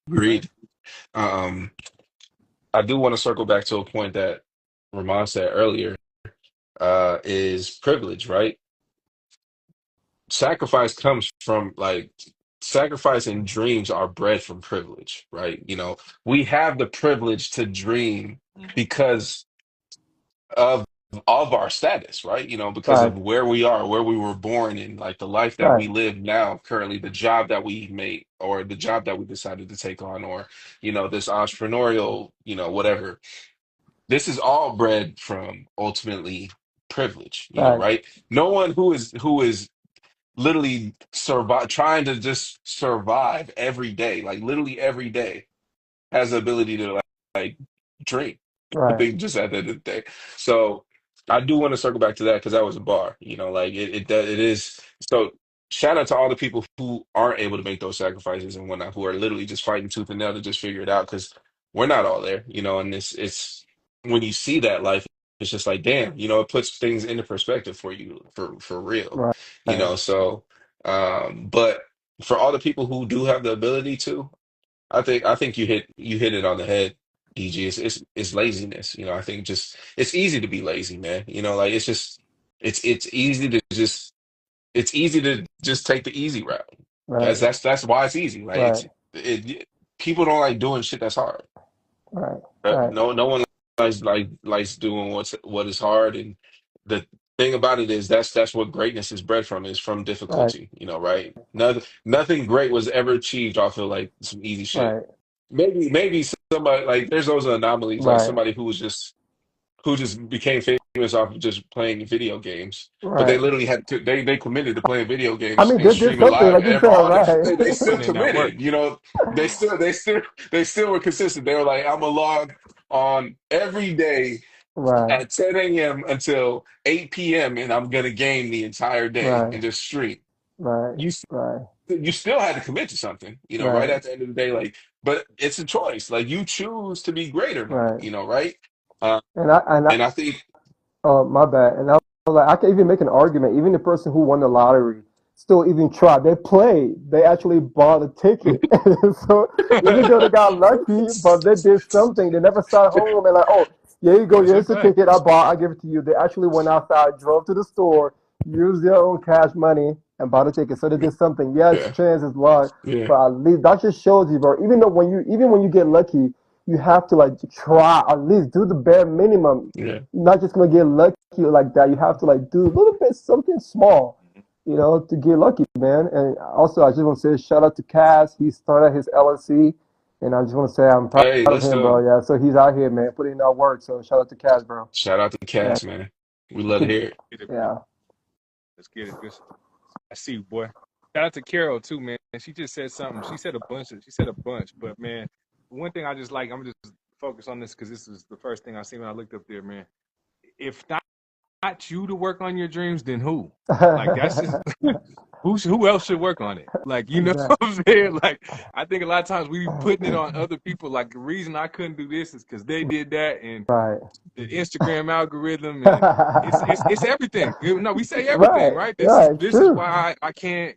Agreed. Um, I do want to circle back to a point that Ramon said earlier, is privilege, right? Sacrifice comes from like sacrifice and dreams are bred from privilege, right? We have the privilege to dream because of our status, right? Because of Fact, where we are, where we were born in, like the life that we fact, live now, currently, the job that we make, or the job that we decided to take on, or this entrepreneurial, whatever. This is all bred from ultimately privilege, fact, right? No one who is literally survive trying to just survive every day, like literally every day, has the ability to like dream. I right, think just at the end of the day. So I do want to circle back to that because that was a bar. Like it is. So shout out to all the people who aren't able to make those sacrifices and whatnot, who are literally just fighting tooth and nail to just figure it out because we're not all there. And it's when you see that life, it's just like damn. It puts things into perspective for you for real. right, So but for all the people who do have the ability to, I think you hit it on the head. EG. It's laziness. You know, I think just it's easy to be lazy, man. You know, like it's just it's easy to just it's easy to just take the easy route. Right, That's why it's easy. Like right, people don't like doing shit that's hard. right, right, No one likes doing what is hard. And the thing about it is that's what greatness is bred from, is from right, difficulty. You know, right? Nothing great was ever achieved off of like some easy shit. right, Maybe somebody like there's those anomalies, like right, somebody who just became famous off of just playing video games. But they right. literally had to they committed to playing video I games mean, and there's streaming something live like you every said, all day. right? They still Putting in that work. committed, you know. They still were consistent. They were like, I'm gonna log on every day Right, at 10 a.m. until 8 p.m. and I'm gonna game the entire day right, and just stream. right, You right, you still had to commit to something, you know, right right, at the end of the day, like, but it's a choice. Like you choose to be great or not, right. you know, right? Uh, And I, and I think, oh, my bad. And I was like, I can even make an argument. Even the person who won the lottery still even tried. They played. They actually bought a ticket. So even though they got lucky, but they did something. They never sat home and like, oh, here you go. That's a Here's the fact. ticket I bought. I give it to you. They actually went outside, drove to the store, used their own cash money, and bought a ticket. So they did something. Yeah, it's yeah, chance, it's luck, yeah, but at least that just shows you, bro. Even when you get lucky, you have to like try at least do the bare minimum. yeah. You're not just gonna get lucky like that. You have to like do a little bit something small, to get lucky, man. And also, I just want to say shout out to Cass. He started his LLC, and I just want to say I'm proud Hey, of let's him, bro. go. Yeah, so he's out here, man, putting in that work. So shout out to Cass, bro. Shout out to the Yeah, cast, man. We love to hear it. Get it, man. yeah. Let's get it. I see you, boy. Shout out to Carol too, man. She just said something. She said a bunch, but man, one thing I just like, I'm just focus on this because this is the first thing I see when I looked up there, man. If not you to work on your dreams, then who? Like that's just who else should work on it? Like, you know Exactly. what I'm saying? Like, I think a lot of times we be putting it on other people. Like, the reason I couldn't do this is because they did that, and Right. the Instagram algorithm, and it's everything. No, we say everything, Right. right? Right. It's This is true. why I can't.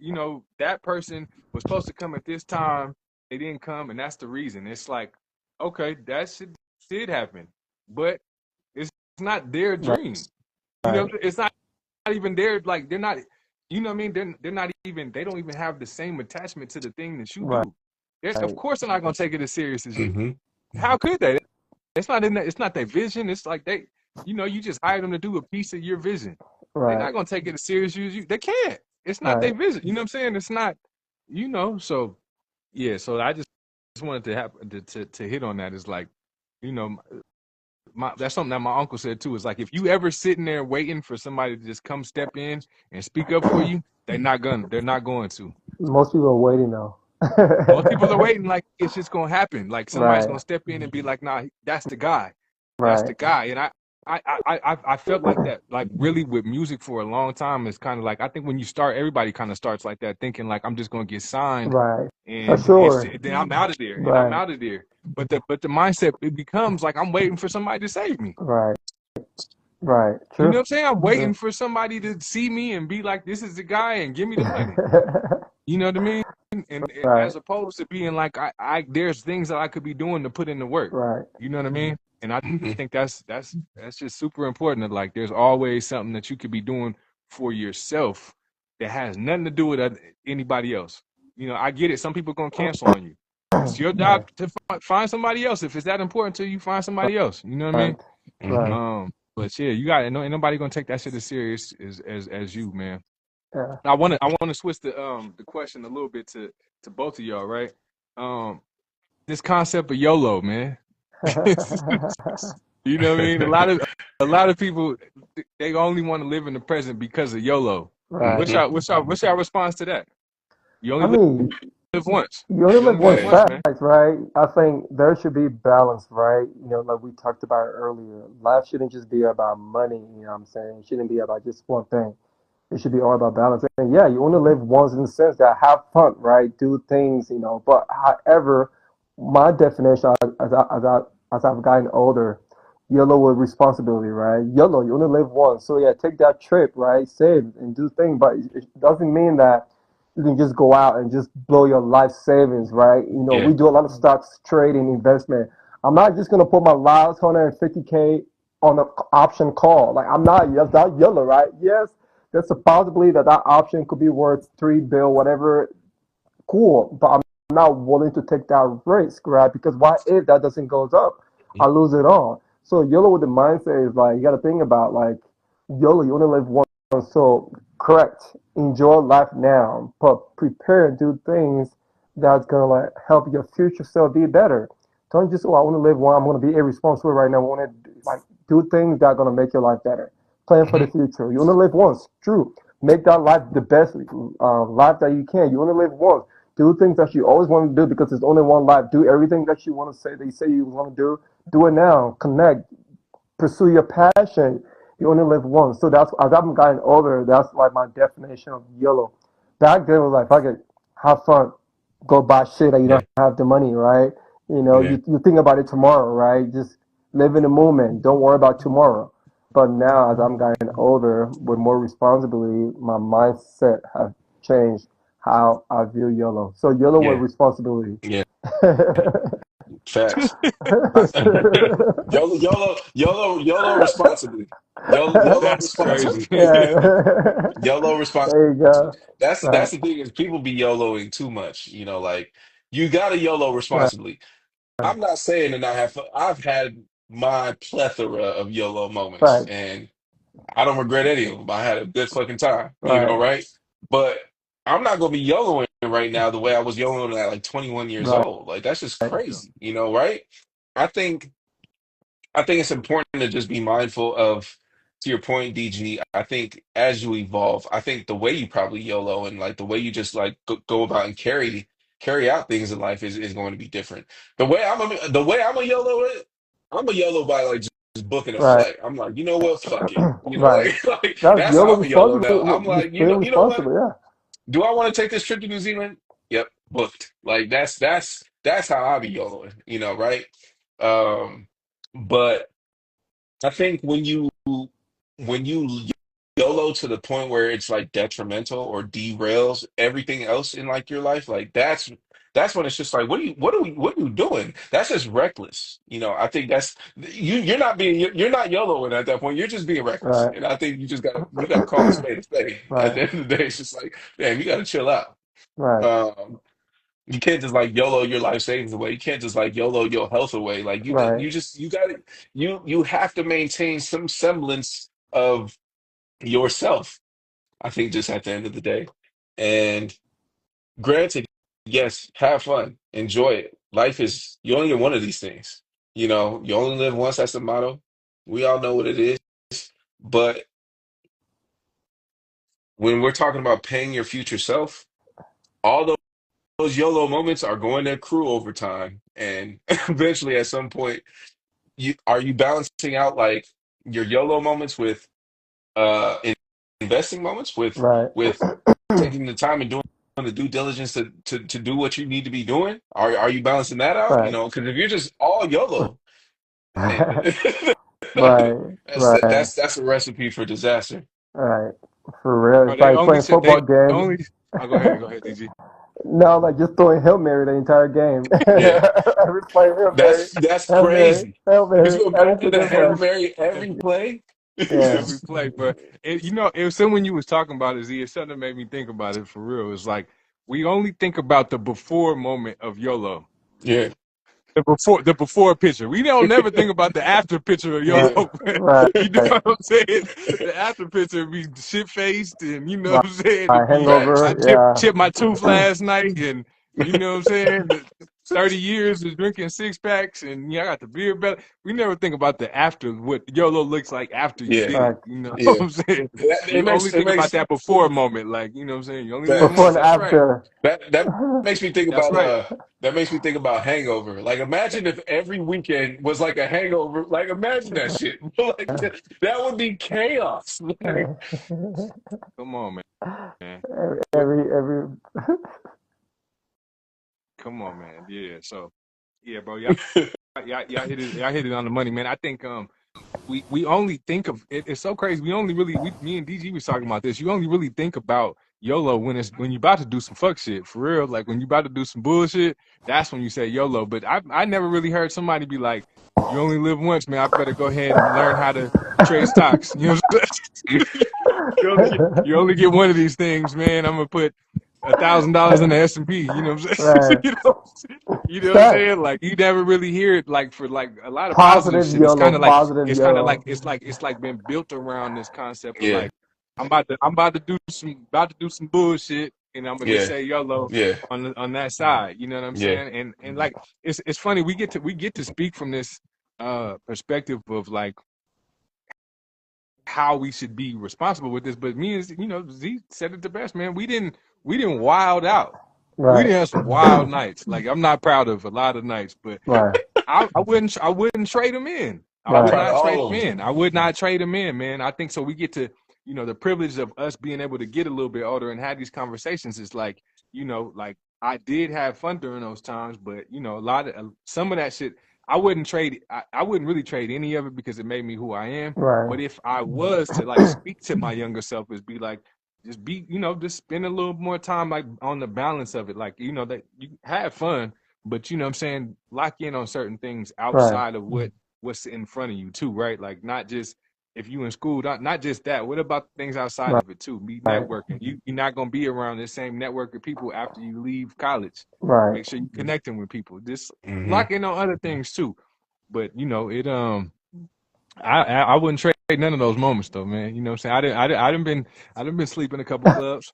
That person was supposed to come at this time, they didn't come, and that's the reason. It's like, okay, that shit did happen, but it's not their Right. dream. Right. It's not even their, like, they're not. You know what I mean? They're not even. They don't even have the same attachment to the thing that you Right. do. Of course, they're not gonna take it as serious as you. Hmm. How could they? It's not their vision. It's like you just hired them to do a piece of your vision. They're Right. not gonna take it as serious as you. They can't. It's not their Right. vision. You know what I'm saying? It's not. So yeah. So I just wanted to have to hit on that. Is like, you know, that's something that my uncle said too. Is like, if you ever sitting there waiting for somebody to just come step in and speak up for you, They're not going to. Most people are waiting though. Most people are waiting like it's just gonna happen. Like somebody's Right. gonna step in and be like, "Nah, that's the guy. That's the Right. guy." And I felt like that, like really with music for a long time. It's kind of like, I think when you start, everybody kind of starts like that, thinking like, I'm just gonna get signed Right. For and sure. then I'm out of there, and I'm Right. out of there. But the mindset, it becomes like, I'm waiting for somebody to save me. Right. Right. You know True. what I'm saying? I'm True. waiting for somebody to see me and be like, "This is the guy," and give me the money. You know what I mean? And Right. as opposed to being like, there's things that I could be doing to put in the work. Right. You know what I mean? And I Hmm. think that's just super important. That, like, there's always something that you could be doing for yourself that has nothing to do with anybody else. I get it. Some people gonna cancel on you. It's your Right. job to find somebody else. If it's that important to you, find somebody else. You know what I Right. mean? Hmm. Right. But yeah, you got it. No, ain't nobody gonna take that shit as serious as you, man. Yeah. I wanna switch the question a little bit to both of y'all, right? Um, this concept of YOLO, man. You know what I mean? A lot of people, they only want to live in the present because of YOLO. Right. What's your response to that? You I only mean, live once. you only You live only live once, Hey, once, man. facts, right? I think there should be balance, right? Like we talked about earlier. Life shouldn't just be about money, you know what I'm saying? It shouldn't be about just one thing. It should be all about balance. And yeah, you only live once in the sense that have fun, right? Do things, But however, my definition as I've gotten older, YOLO with responsibility, right? YOLO, you only live once. So yeah, take that trip, right? Save and do things, but it doesn't mean that you can just go out and just blow your life savings, right? yeah. We do a lot of stocks trading investment. I'm not just gonna put my last 150K on an option call. Like I'm not. That's not YOLO, right? Yes, there's a possibility that that option could be worth 3 bill, whatever. Cool, but I'm not willing to take that risk, right? Because what if that doesn't goes up? I lose it all. So YOLO with the mindset is like you got to think about like YOLO. You only live once, so correct. Enjoy life now, but prepare and do things that's gonna like help your future self be better. Don't just I want to live one. I'm gonna be irresponsible right now. I want to like do things that are gonna make your life better. Plan for the Mhm. future. You only live once. True. Make that life the best life that you can. You only live once. Do things that you always want to do because there's only one life. Do everything that you want to say that you say you want to do. Do it now. Connect. Pursue your passion. You only live once. So that's as I've gotten older, that's like my definition of YOLO. Back then it was like if I could have fun, go buy shit that you Yeah, don't have the money, right? yeah, You think about it tomorrow, right? Just live in the moment. Don't worry about tomorrow. But now as I'm getting older with more responsibility, my mindset has changed how I view YOLO. So YOLO with yeah, responsibility. yeah. Facts. YOLO responsibly. YOLO That's responsibly. crazy. Yeah. YOLO responsibly. There you go. That's Right, the thing is people be YOLOing too much. You know, like you gotta YOLO right, responsibly. I'm not saying that I have. I've had my plethora of YOLO moments, right, and I don't regret any of them. I had a good fucking time, you know, right, right? But I'm not gonna be YOLOing right now the way I was YOLOing at like 21 years right, old. Like that's just crazy, you know, right? I think I think it's important to just be mindful of, to your point, DG. I think as you evolve, I think the way you probably YOLO and like the way you just like go about and carry out things in life is going to be different. The way I'm a YOLO it, I'm a YOLO by like just booking a right, flight. I'm like, you know what, fuck it. You know, right. like That's that's YOLO how I'm a YOLO responsible. now. I'm Just like, being you know what? responsible. Yeah. Do I want to take this trip to New Zealand? Yep, booked. Like that's how I be YOLOing, you know, right? Um, but I think when you YOLO to the point where it's like detrimental or derails everything else in like your life, like that's when it's just like, what are you doing? That's just reckless. You know, I think that's you're not YOLOing at that point. You're just being reckless. Right, And I think you gotta call a spade a spade. At right, the end of the day, it's just like, man, you gotta chill out. right, Um, you can't just like YOLO your life savings away. You can't just like YOLO your health away. Like right, you got to you have to maintain some semblance of yourself. I think just at the end of the day. And granted, yes, have fun, enjoy it. Life is you only get one of these things. You know, you only live once. That's the motto. We all know what it is. But when we're talking about paying your future self, all those YOLO moments are going to accrue over time, and eventually, at some point you balancing out like your YOLO moments with investing moments right, with taking the time and doing the due diligence to do what you need to be doing? Are you balancing that out? You right, know, because if you're just all YOLO, hey, right, right, that's a recipe for disaster. right. For real, Or it's they like only playing said football they game. only. Oh, go ahead, DG. No, like just throwing Hail Mary the entire game. Yeah, Every play, Hail Mary, that's Hail Mary, crazy. Hail Could Mary, you every imagine the single play. Hail Mary every play? Yeah, Every play, but you know, it was someone you was talking about is it's something that made me think about it for real. It's like we only think about the before moment of YOLO. Yeah, The before picture. We don't never think about the after picture of right, yeah, YOLO. right, You know what I'm saying? The after picture be shit faced and you know right. what I'm saying? To be facts. I Hangover, yeah, chipped my tooth last night and you know what I'm saying? 30 years of drinking six packs and I got the beer belly. We never think about the after what YOLO looks like after you Yeah, did it. right. You know what yeah. I'm saying? It You only it think about makes that before moment, like you know what I'm saying? You only live facts. Before once. and That's right. after. That makes me think That's about right. that makes me think about Hangover. Like imagine if every weekend was like a hangover. Like imagine that shit. Like that would be chaos. Like, Come on, man. What Every come on, man. Yeah. So yeah, bro. Y'all hit it on the money, man. I think we only think of it, it's so crazy. We only really me and DG was talking about this. You only really think about YOLO when you about to do some fuck shit for real. Like when you about to do some bullshit, that's when you say YOLO. But I never really heard somebody be like, "You only live once, man. I better go ahead and learn how to trade stocks." You know what I'm saying? You only get one of these things, man. I'm gonna put $1,000 in the S&P. You know what I'm saying? Right. You know what I'm Facts. saying? Like you never really hear it like for like a lot of positive Positive shit. It's YOLO, kind of like positive it's kind of like YOLO. it's like been built around this concept of Yeah, like I'm about to do some bullshit, and I'm gonna just yeah, say YOLO yeah, on that side. You know what I'm yeah, saying? And like it's funny we get to speak from this perspective of like how we should be responsible with this. But me and Z said it the best, man. We didn't wild out. We Right. didn't have some wild nights. Like I'm not proud of a lot of nights, but Right. I wouldn't trade him in. I I'm would Right. proud of not trade all him of them. in. I would not trade him in, man. I think so. We get to, the privilege of us being able to get a little bit older and have these conversations is like, like I did have fun during those times, but a lot of some of that shit I wouldn't trade. I wouldn't really trade any of it because it made me who I am. Right. But if I was to like speak to my younger self, is be like, just spend a little more time like on the balance of it. Like, that you have fun, but what I'm saying, lock in on certain things Right. outside of what's in front of you too, right? Like not just if you in school, not just that. What about things outside Right. of it too? Be Right. networking. You're not gonna be around the same network of people after you leave college. Right. Make sure you're connecting with people. Just Hmm. lock in on other things too. But it I wouldn't trade none of those moments though, man. You know what I'm saying? I done been sleeping a couple clubs.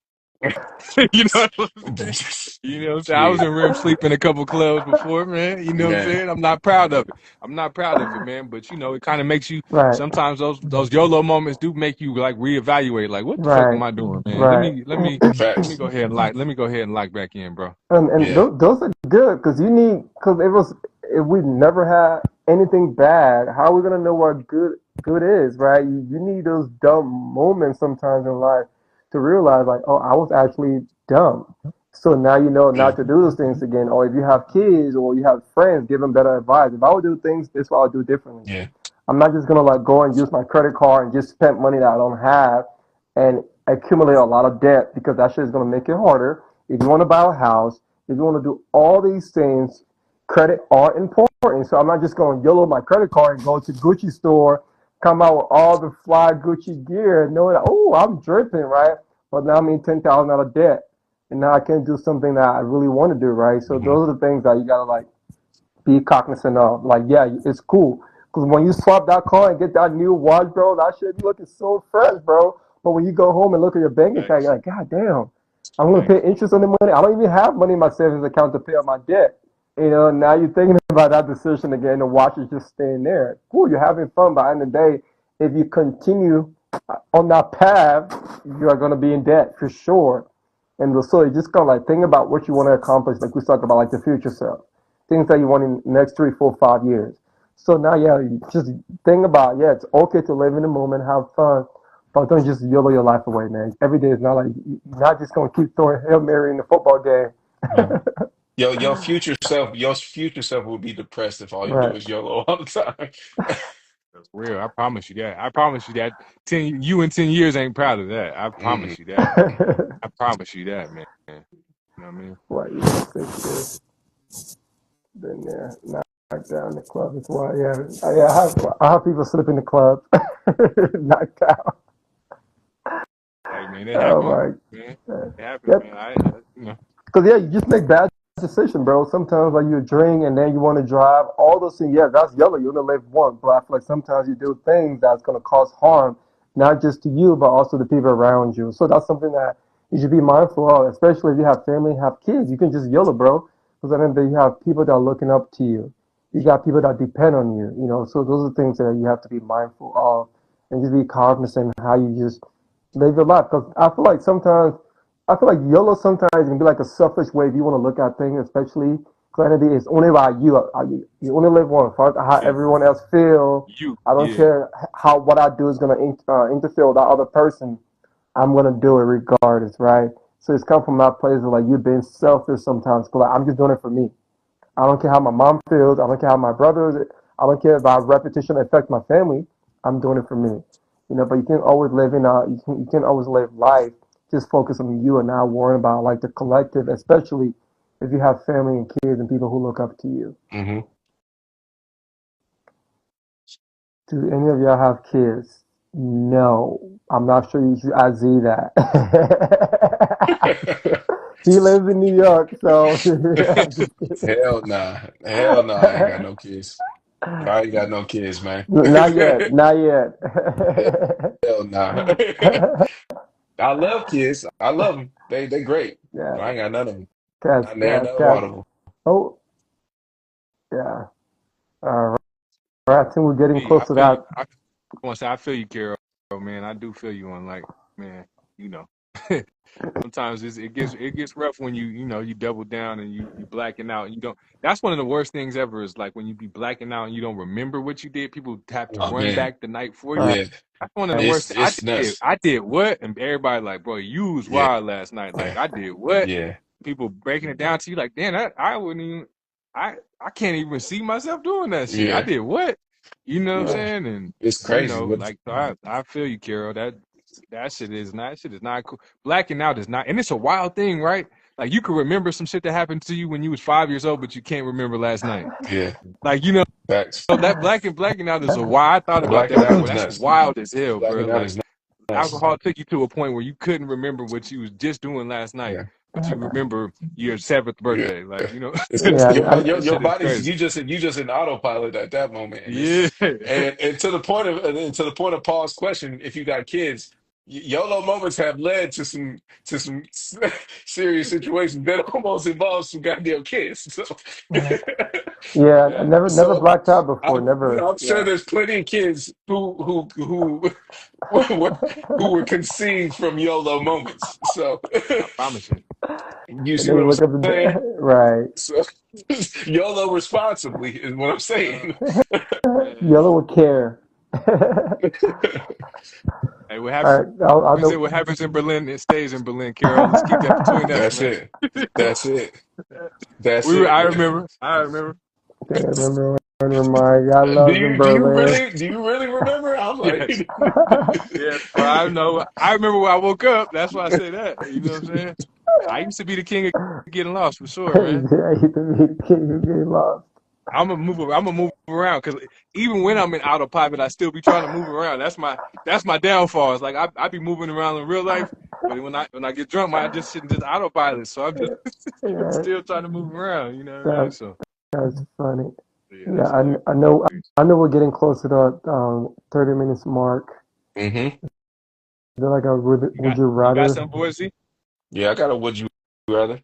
You know what I'm saying? You know what I'm saying? I was Shit. in REM sleep in a couple clubs before, man. You know what I'm Yeah. saying? I'm not proud of it. I'm not proud of it, man. But it kind of makes you Right. sometimes those YOLO moments do make you like reevaluate, like what the fuck Right. am I doing, man? Let Right. me let me let me Facts. go ahead and lock back in, bro. And Yeah. those are good because because it was if we never had anything bad, how are we gonna know what good is, right? You need those dumb moments sometimes in life to realize like, oh, I was actually dumb. So now you know Yeah. not to do those things again. Or if you have kids or you have friends, give them better advice. If I would do things, this is what I would do differently. Yeah. I'm not just gonna like go and use my credit card and just spend money that I don't have and accumulate a lot of debt because that shit is gonna make it harder. If you want to buy a house, if you want to do all these things, credit are important. So I'm not just going to YOLO my credit card and go to Gucci store, come out with all the fly Gucci gear, knowing that oh I'm dripping right, but now I'm in $10,000 out of debt, and now I can't do something that I really want to do right. So Hmm. those are the things that you gotta like be cognizant of. Like, yeah, it's cool. Because when you swap that car and get that new watch, bro, that shit be looking so fresh, bro. But when you go home and look at your bank account, Thanks. you're like, God damn, I'm going to pay Thanks. interest on the money. I don't even have money in my savings account to pay off my debt. Now you're thinking about that decision again. The watch is just staying there. Cool, you're having fun. But at the end of the day, if you continue on that path, you are going to be in debt for sure. And so you just gotta like think about what you want to accomplish, like we talk about, like the future self, things that you want in the next 3, 4, 5 years. So now, yeah, you just think about, yeah, it's okay to live in the moment, have fun, but don't just YOLO your life away, man. Every day is not like you're not just gonna keep throwing Hail Mary in the football game. Yeah. Your future self will be depressed if all you do Right. is YOLO all the time. That's real. I promise you that. I promise you that. You in 10 years ain't proud of that. I Mm-mm. promise you that. I promise you that, man. You know what I mean? What, you know, 6 years, been there, knocked down the club as well. Yeah, yeah. I have people slip in the club, knocked out. Hey, man, it Oh happens, my. man. It happens, Yep. man. I. Because yeah, you just make bad decisions, bro. Sometimes like you drink and then you want to drive. All those things, yeah, that's yellow. You only live once. But I feel like sometimes you do things that's gonna cause harm, not just to you, but also the people around you. So that's something that you should be mindful of, especially if you have family, have kids. You can just yellow, bro. Because I mean, you have people that are looking up to you. You got people that depend on you. So those are things that you have to be mindful of, and just be cognizant how you just live your life. Because I feel like YOLO sometimes can be like a selfish way if you want to look at things, especially because it's only about you. You only live once. Fuck how Yeah. everyone else feel. I don't Yeah. care how what I do is gonna interfere with that other person. I'm gonna do it regardless, right? So it's come from that place of like you being selfish sometimes. Cause like, I'm just doing it for me. I don't care how my mom feels. I don't care how my brothers. I don't care if our repetition affects my family. I'm doing it for me. But you can't always live in you can always live life just focus on you and not worrying about like the collective, especially if you have family and kids and people who look up to you. Hmm. Do any of y'all have kids? No. I'm not sure you should ask Z that. He lives in New York, so I'm just kidding. Hell nah. Hell nah. I ain't got no kids. I ain't got no kids, man. Not yet, not yet. Hell nah. I love kids. I love them. They great. Yeah, But I ain't got none of them. cats, Not near cats, none cats. one of them. Oh, yeah. Right, I think we're getting Hey, I close to feel you. that. I want to say I feel you, Carol. Man, I do feel you on like, man, you know. Sometimes it gets rough when you double down and you blacking out and you don't. That's one of the worst things ever is like when you be blacking out and you don't remember what you did. People have to Oh run man. back the night for you. Right. Yeah. That's one of the worst. I It's did nuts. I did what? And everybody like, bro, you was Yeah. wild last night. Like I did what? Yeah. People breaking it down to you like, damn, I wouldn't even. I can't even see myself doing that shit. I Yeah. did what? You know what I'm Yeah. saying? And It's crazy. What like so I feel you, Carol. That shit is not cool. Blacking out is not, and it's a wild thing, right? Like you can remember some shit that happened to you when you was 5 years old, but you can't remember last night. yeah. Like Facts. that blacking out is a wild. I thought about Blacking that out before. is That's nuts. wild as hell, bro. Blacking out is Like nuts. alcohol took you to a point where you couldn't remember what you was just doing last night, Yeah. but you remember your seventh Yeah. birthday. Like It's, Yeah, that your shit is body's crazy. you just in autopilot at that moment, and it's Yeah. and to the point of Paul's question, if you got kids, YOLO moments have led to some serious situations that almost involve some goddamn kids. So, yeah, yeah. I Yeah. never so blacked out before. I'm Never. sure Yeah. there's plenty of kids who were conceived from YOLO moments. So, I promise you. you And see then what you I'm look up saying? the right. So YOLO responsibly is what I'm Uh, saying. man. Yellow with care. Hey, what All happens right, I'll in know. what happens in Berlin, it stays in Berlin, Carol. Let's keep that between us, That's man. it. That's it. That's I it, man. remember. I remember. Okay, remember my God loves in Berlin. Do you really remember? I'm like, Yes. Yes, bro. I know. I remember when I woke up. That's why I say that. You know what I'm saying? I used to be the king of getting lost for sure, man. Yeah, he to be the king of getting lost. I'm gonna move around because even when I'm in autopilot, I still be trying to move around. That's my downfall. It's like I be moving around in real life, but when I get drunk, I just sit in just autopilot. So I'm just Yeah, still trying to move around. You know what I mean? that, So that's funny. yeah, Yeah, that's hilarious. I know. I know we're getting close to the 30 minutes mark. hmm Is there like a You would got you you got rather? some Boise? yeah, I got a would you rather.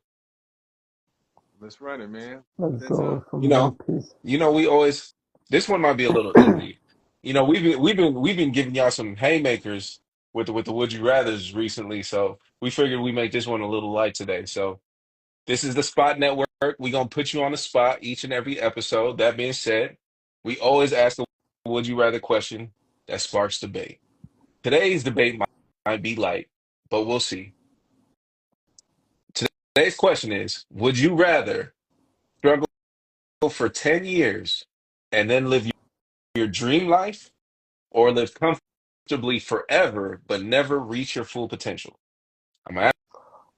Let's run it, man. Put Let's that go up. from You One know, Piece. we always this one might be a little easy. We've been giving y'all some haymakers with the would you rather's recently, so we figured we make this one a little light today. So this is the Spot Network. We're gonna put you on the spot each and every episode. That being said, we always ask the would you rather question that sparks debate. Today's debate might be light, but we'll see. Today's question is, would you rather struggle for 10 years and then live your dream life or live comfortably forever but never reach your full potential? I'm gonna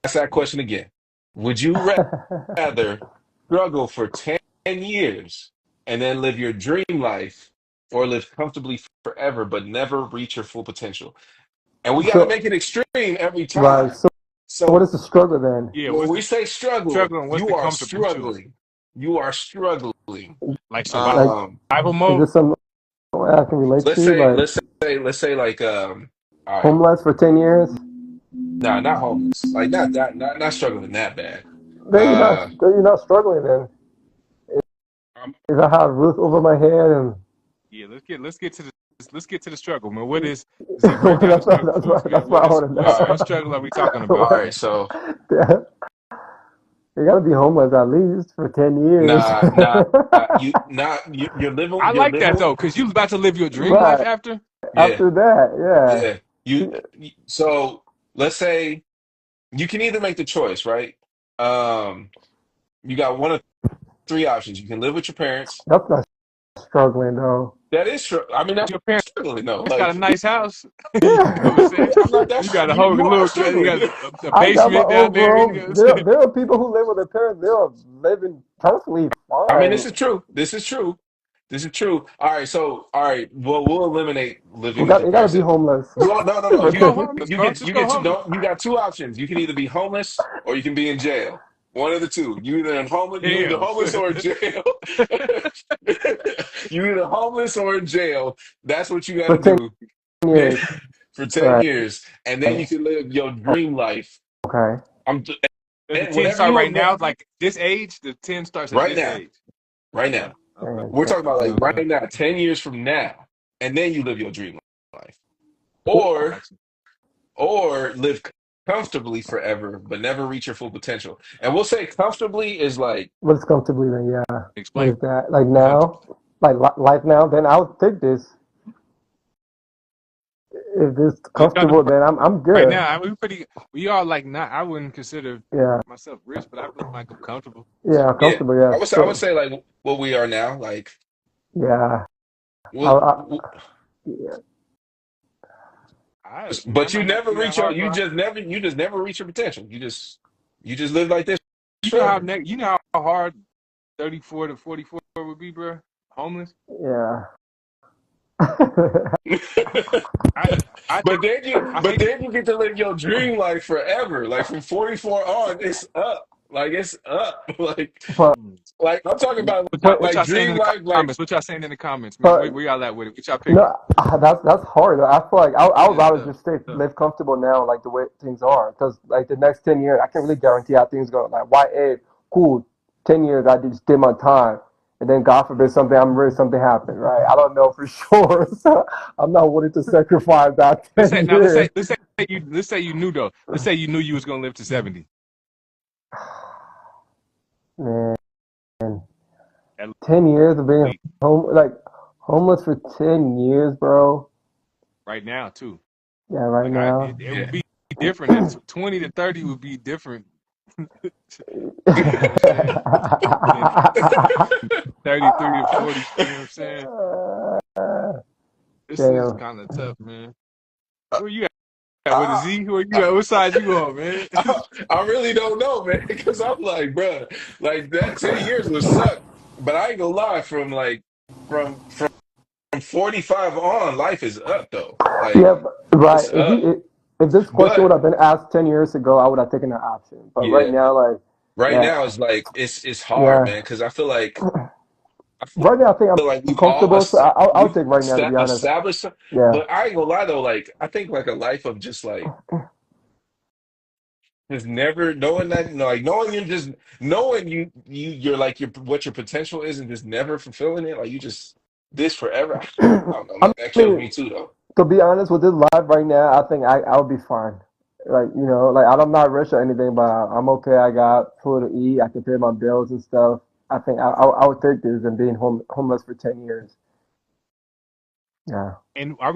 ask that question again. Would you rather struggle for 10 years and then live your dream life or live comfortably forever but never reach your full potential? And we got to So make it extreme every right. time. So what So is the struggle then? Yeah, when what's we the say struggle, struggle and what's you the are comfortable too? struggling. You are struggling. Like Like, Um, survival is mode? this something I can relate to? Like let's say like all right, homeless for 10 years? nah, not homeless. Like not struggling that bad. Then Uh you're not struggling then. um, If I have a roof over my head and Yeah, let's get to the struggle, man. What is Z? Break down the that's struggle that's for us, what man. that's what What I is want to what all struggle are we talking right, all about, know. right. man? So Yeah. You gotta be homeless at least for 10 years. nah, nah, I you're like that living. though, because you about to live your dream life Right. after. Yeah, After that, yeah. So let's say you can either make the choice, right? Um, you got one of three options. You can live with your parents. that's not struggling though. That is true. I mean, that's Your parents struggling though. got a Like, nice house. You know what I'm saying? I'm not that. You got a You whole you are little, you struggling. got a I got my basement down own there. You know bro. what I'm saying? There are people who live with their parents. They're living perfectly I mean, this fine. is true. This is true. This is true. All right. So, all right. Well, we'll eliminate living You with got your you got to parents. be homeless. You no, no, no. Just go homeless, bro. Just You go get two. homeless. Don't you got two options? You can either be homeless or you can be in jail. One of the two. You either Damn. homeless or in jail. You either homeless or in jail. That's what you got For to 10 do. Then years. for 10 Right. years, and then you can live your dream life. Okay. I'm Does the and 10 whatever start you right have now? Like this age? The 10 starts at right this now, age. right Okay. now. Okay. We're talking about like Okay. right now, 10 years from now, and then you live your dream life. Cool. Or Gotcha. live comfortably forever, but never reach your full potential. And we'll say comfortably is like, What is comfortably then? Yeah. What Explain is that? Like comfortable. now, like life now. Then I'll take this. If it's You know, comfortable, then I'm right good. now, I mean, we are like not. I wouldn't consider Yeah. myself rich, but I feel like I'm comfortable. Yeah. yeah, Comfortable. Yeah. I would So. say like what we are now, like, Yeah. I, well, I, yeah. I but might not be that hard, bro. you just never reach your potential. You just live like this forever. You know how hard 34 to 44 would be, bro. Homeless. Yeah. I I think I But think then you get to live your dream life forever. Like from 44 on, it's up. Like it's up. but mm, Like I'm talking about what but like y'all saying in dream the life. Like comments? What y'all saying in the comments, man? but Where y'all at with it? What y'all picking? no, that's hard. I feel like I would Yeah, it's rather tough. just stay It's tough. live comfortable now, like the way things are, because like the next 10 years, I can't really guarantee how things go. Like cool, 10 years I just did my time, and then God forbid something happened, right? I don't know for sure, so I'm not willing to sacrifice that Let's say 10 now. years. Let's say you knew though. Let's say you knew you was gonna live to 70. Man, At 10 years of being least homeless for 10 years, bro. right now too. Yeah, right Like now. it would yeah. be different. At 20 to 30 would be different. You know what I'm saying? Then 33 to 40. You know what I'm saying? This is Damn. kind of tough, man. Where you at with a I, Z? Where you I, at? What side you on, man? I really don't know, man. Because I'm like, bruh, like that 10 years would suck. But I ain't gonna lie, from 45 on, life is up though. Like Yeah, right. it's up. If this question would But have been asked 10 years ago, I would have taken that option. But right yeah, now, like, right yeah, now it's like it's hard, yeah. man. Because I feel Right now, I think like I'm we've comfortable. So I'll we've take right now, to be honest. established. Yeah. But I ain't gonna lie though, like I think like a life of just like just never knowing that, you know, like knowing you're just knowing you're like your what your potential is and just never fulfilling it, like you just this forever. I don't know, man. I That kills mean, me too, though. to be honest, with this life right now, I think I'll be fine. Like, like I'm not rich or anything, but I'm okay. I got food to eat. I can pay my bills and stuff. I think I would take this than being homeless for 10 years. Yeah. And are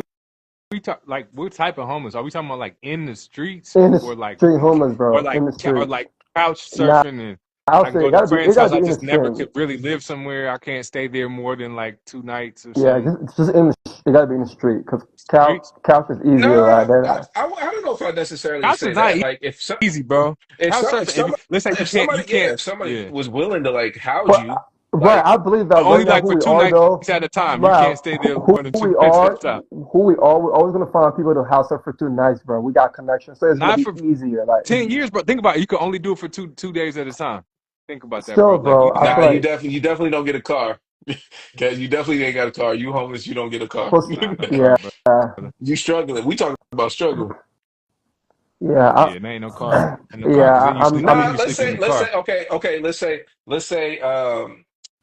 we talk like what type of homeless? Are we talking about like in the streets In the or like street homeless, bro. or like In the or street. like couch Now, surfing and I'll I can say go to a it friend's gotta house. be I in the just never street. could really live somewhere. I can't stay there more than like 2 nights or Yeah, something. just in the it gotta be in the street because Streets. couch is easier, right? No, Then I don't know if I necessarily Couch is say not that. Like if some easy, bro. Couch if surfing. somebody Let's say you can't. if somebody Yeah. was willing to like house but you, right, like I believe that right Only now like who for we two are nights though, at a time. You right? can't stay there Who more than two we nights at a are, time. we're always gonna find people to house up for 2 nights, bro. We got connections, so it's gonna Not be for easier. Like 10 years, bro. Think about it. You can only do it for two days at a time. Think about that, still, bro. Like bro, you I have nah, feel to. like you definitely don't get a car. Cause you definitely ain't got a car. You homeless, you don't get a car. close. Nah, Yeah, bro. You struggling. We talking about struggle. yeah, Yeah, there ain't no car. Ain't no car. yeah. Cause then you sleep. I mean, Nah, you sleep in the let's car. say, okay,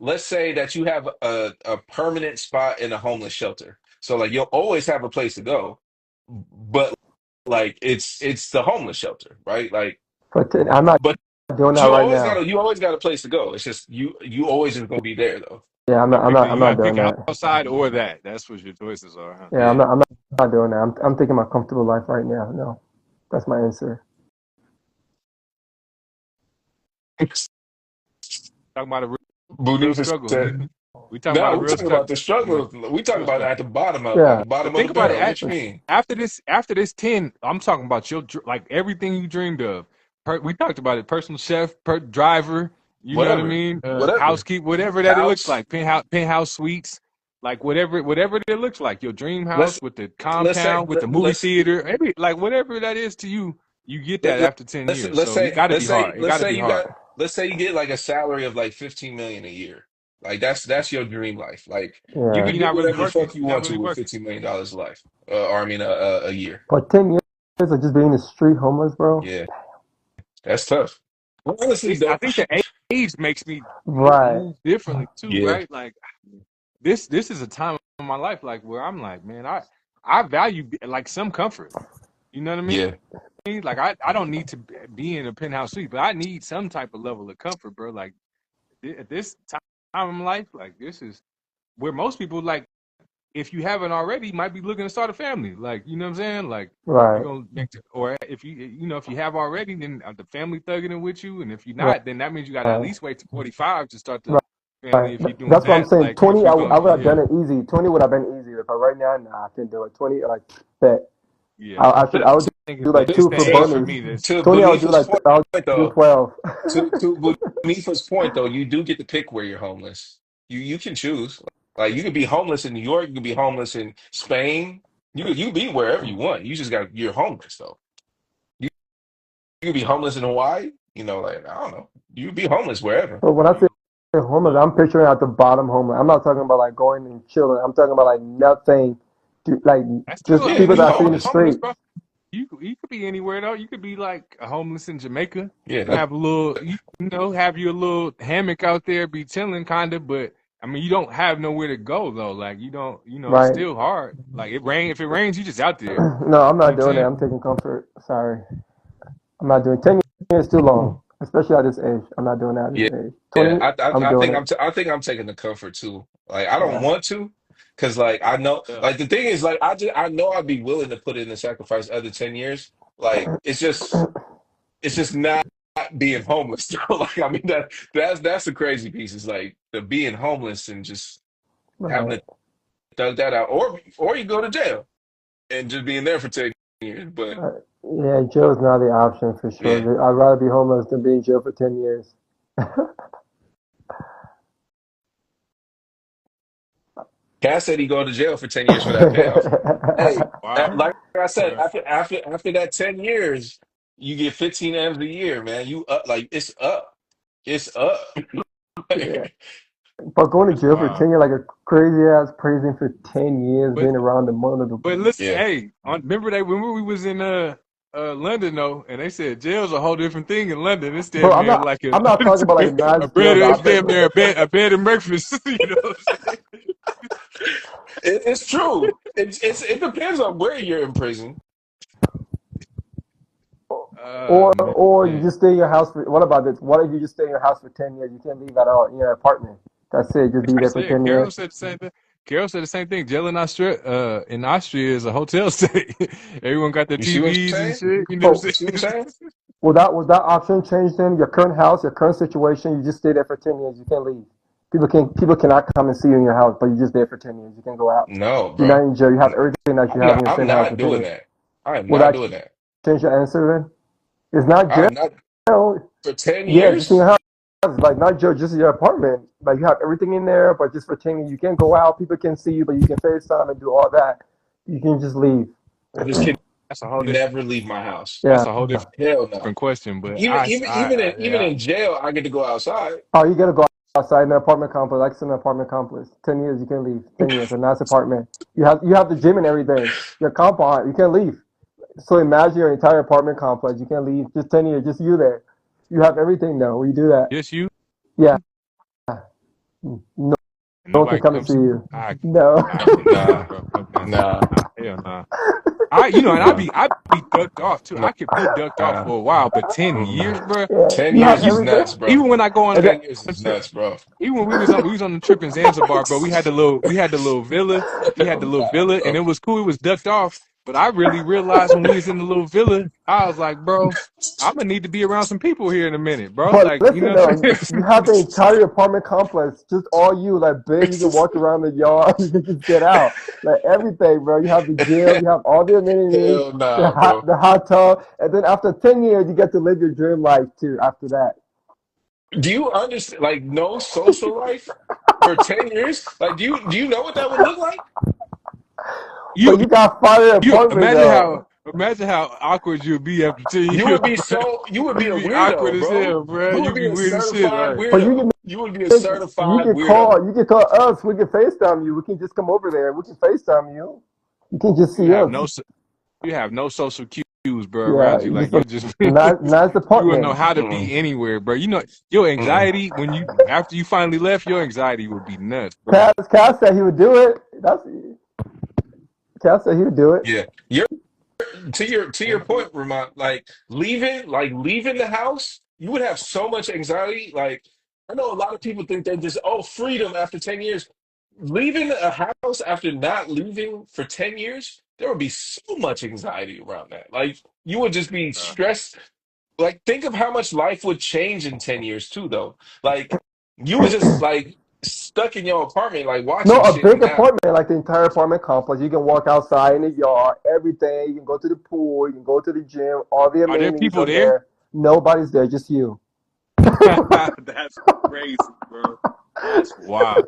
let's say that you have a permanent spot in a homeless shelter. So like you'll always have a place to go, but like it's the homeless shelter, right? Like, I'm not but doing that right now. you always got a place to go. It's just you always just gonna be there though. Yeah, Okay, I'm you not gotta doing pick that. outside or that. That's what your choices are, huh? Yeah, Yeah. I'm not doing that. I'm taking my comfortable life right now. No, that's my answer. Talking about a real Boo struggle. said. We talking about No, a we real talking about struggle. the You know, struggle. We talking real about struggle. at the bottom at Yeah. the But bottom of think the about barrel. it. What you mean? After this 10, I'm talking about like everything you dreamed of. We talked about it. Personal chef, driver. You know what I Whatever, mean? whatever. Housekeeper, whatever that it looks House. like. Penthouse suites, like whatever it looks like. Your dream Let's house with the let's say compound, with the let, movie let's theater, like whatever that is to you, you get let, that let, after 10 let's years. let's So it say got to be let's say hard. It let's got to say be you hard. got let's say you get like a salary of like 15 million a year. Like that's your dream life. Like you Yeah. can You're do not really whatever the working. fuck you You're not want really to with working. $15 million a life. Or I mean a year. But 10 years of just being the street homeless, bro. Yeah, that's tough. Well, honestly I though, think the age makes me Right. move differently too, yeah, right? Like this is a time in my life like where I'm like, man, I value like some comfort. You know what I yeah. mean? Like I don't need to be in a penthouse suite, but I need some type of level of comfort, bro. Like at this time in my life, like this is where most people like if you haven't already might be looking to start a family. Like, you know what I'm saying? Like you're Right. gonna make or if if you have already, then the family thugging it with you, and if you're Right. not, then that means you got to at least wait to 45 to start the Right. family if you're doing That's what I'm that. saying. Like if 20, you're going, I would have yeah, done it easy. 20 would have been easier. But right now, nah, I can do it. 20, like, bet. yeah. I would I think do it's the like two for age for To Bernie's. me that's to 20, I would do Bonifa's like, point I'll do though, 12. to Bonifa's point though, you do get to pick where you're homeless. You can choose. Like you can be homeless in New York, you can be homeless in Spain. You can be wherever you want. You just got you're homeless though. You can be homeless in Hawaii. Like I don't know. You can be homeless wherever. But when I say homeless, yeah. I'm picturing at the bottom homeless. I'm not talking about like going and chilling. I'm talking about like nothing, like That's still, just I Yeah, mean, people you that are sitting in the homeless. homeless, street. bro. You could be anywhere though. You could be like a homeless in Jamaica. Yeah, Have a little, have your little hammock out there, be chilling, kind of. But I mean, you don't have nowhere to go though. Like you don't, it's Right. still hard. Like if it rains, you just out there. No, I'm You know what not I'm doing it. saying? I'm taking comfort. Sorry. I'm not doing 10 years too long, especially at this age. I'm not doing that at yeah, this age. yeah. 20, I'm I doing think it. I think I'm taking the comfort too. Like I don't Yeah. want to, because like I know, Yeah. like the thing is, like I know I'd be willing to put in the sacrifice other 10 years. Like it's just not being homeless. Like I mean that's the crazy piece. Is like the being homeless and just having Right. to thug that out, or you go to jail and just being there for 10 years. But Yeah, jail is not the option for yeah, sure. I'd rather be homeless than be in jail for 10 years. Cass said he go to jail for 10 years for that payoff. Hey, Wow. like I said, Yeah. after that 10 years, you get 15 M's a year, man. You up like it's up. Yeah. But going to That's jail for wild. 10 years, like a crazy ass prison for 10 years, But being around the mother of the. but listen, Yeah, hey, remember we was in London though, and they said jail's a whole different thing in London. It's Bro, damn near like I'm not talking about like a nice bread. jails. I It's bet. damn near a bed and breakfast. You know what I'm saying? it's true. It depends on where you're in prison. Oh Or you man. just stay in your house for. What about this? What if you just stay in your house for 10 years? You can't leave at all in your apartment. That's it. Just be I there for said 10 years. Carol said the same thing. Carol said the same thing. Jail in Austria is a hotel stay. Everyone got their You see what I'm TVs and saying? shit. You know what But I'm You see what I'm saying? saying? will that option change then? Your current house, your current situation, you just stay there for 10 years. You can't leave. People cannot come and see you in your house, but you're just there for 10 years. You can go out. No, You're not bro. in jail. You have everything that you have in your I'm penthouse for not 10 doing years. that. I am Will not that doing that. change your answer then? It's not I'm not jail. for 10 Yeah, just in your years? house. Like not jail, just in your apartment. Like you have everything in there, but just for 10 years. You can't go out. People can see you, but you can FaceTime and do all that. You can just leave. I just can That's a whole different. never leave my house. That's Yeah. a whole Hell no. different question. But Even yeah. in jail, I get to go outside. Oh, you gotta go outside in an apartment complex. Like it's an apartment complex. 10 years you can leave. 10 years, a nice apartment. You have the gym and everything. Your compound, you can't leave. So imagine your entire apartment complex. You can't leave. Just 10 years, just you there. You have everything though. We do that. Just you. Yeah. No, And no one can nobody come and see comes. you. I No. I can't do that, Nah, bro. Fuck that. nah, Hell nah. And nah, I be ducked off too. nah. I could be ducked off for a while, but 10 years, Mm-mm. bro. Yeah. Ten You I have years even is everything. nuts, bro. even when I go on And then, 10 years a is trip, nuts, bro. even when we was on the trip in Zanzibar, bro. We had the little villa. We had the little Hell villa, and nah, it bro. was cool. It was ducked off, But I really realized when we was in the little villa, I was like, bro, I'm gonna need to be around some people here in a minute, bro. But Like, you listen know what though, I'm you saying? have the entire apartment complex, just all you, like big. You can walk around the yard. You can just get out, like everything, bro. You have the gym, you have all the amenities, Hell nah, bro. the hot tub, and then after 10 years, you get to live your dream life too. After that, Do you understand? Like, no social life for 10 years? Like, do you know what that would look like? You but you got fire you apartment though. imagine how awkward you'll be after 10 You years, would be bro. so, you would be a You'd be awkward weirdo, as bro. hell, bro. You would You'd be be a weird as shit, certified right? But weirdo. You would be a you certified can weirdo. call us. We can FaceTime you. We can just come over there. We can FaceTime you. You can just You see have us. no you have no social cues, bro, Yeah, around you. you Like just you're just a nice you wouldn't know apartment. how to Mm, be anywhere, bro. You know your mm. anxiety when you after you finally left, your anxiety would be nuts, bro. Cass said he would do it. Cass said he would do it. Yeah. To your point, Ramon, like leaving the house, you would have so much anxiety. Like, I know a lot of people think they just, oh, freedom after 10 years. Leaving a house after not leaving for 10 years, there would be so much anxiety around that. Like, you would just be Uh, stressed. Like, think of how much life would change in 10 years too, though. Like, you was just like stuck in your apartment, like No, watching a shit, and big now apartment, like the entire apartment complex. You can walk outside in the yard, everything. You can go to the pool. You can go to the gym. All the are there amenities people are there? there. Nobody's there, just you. That's crazy, bro. That's wild.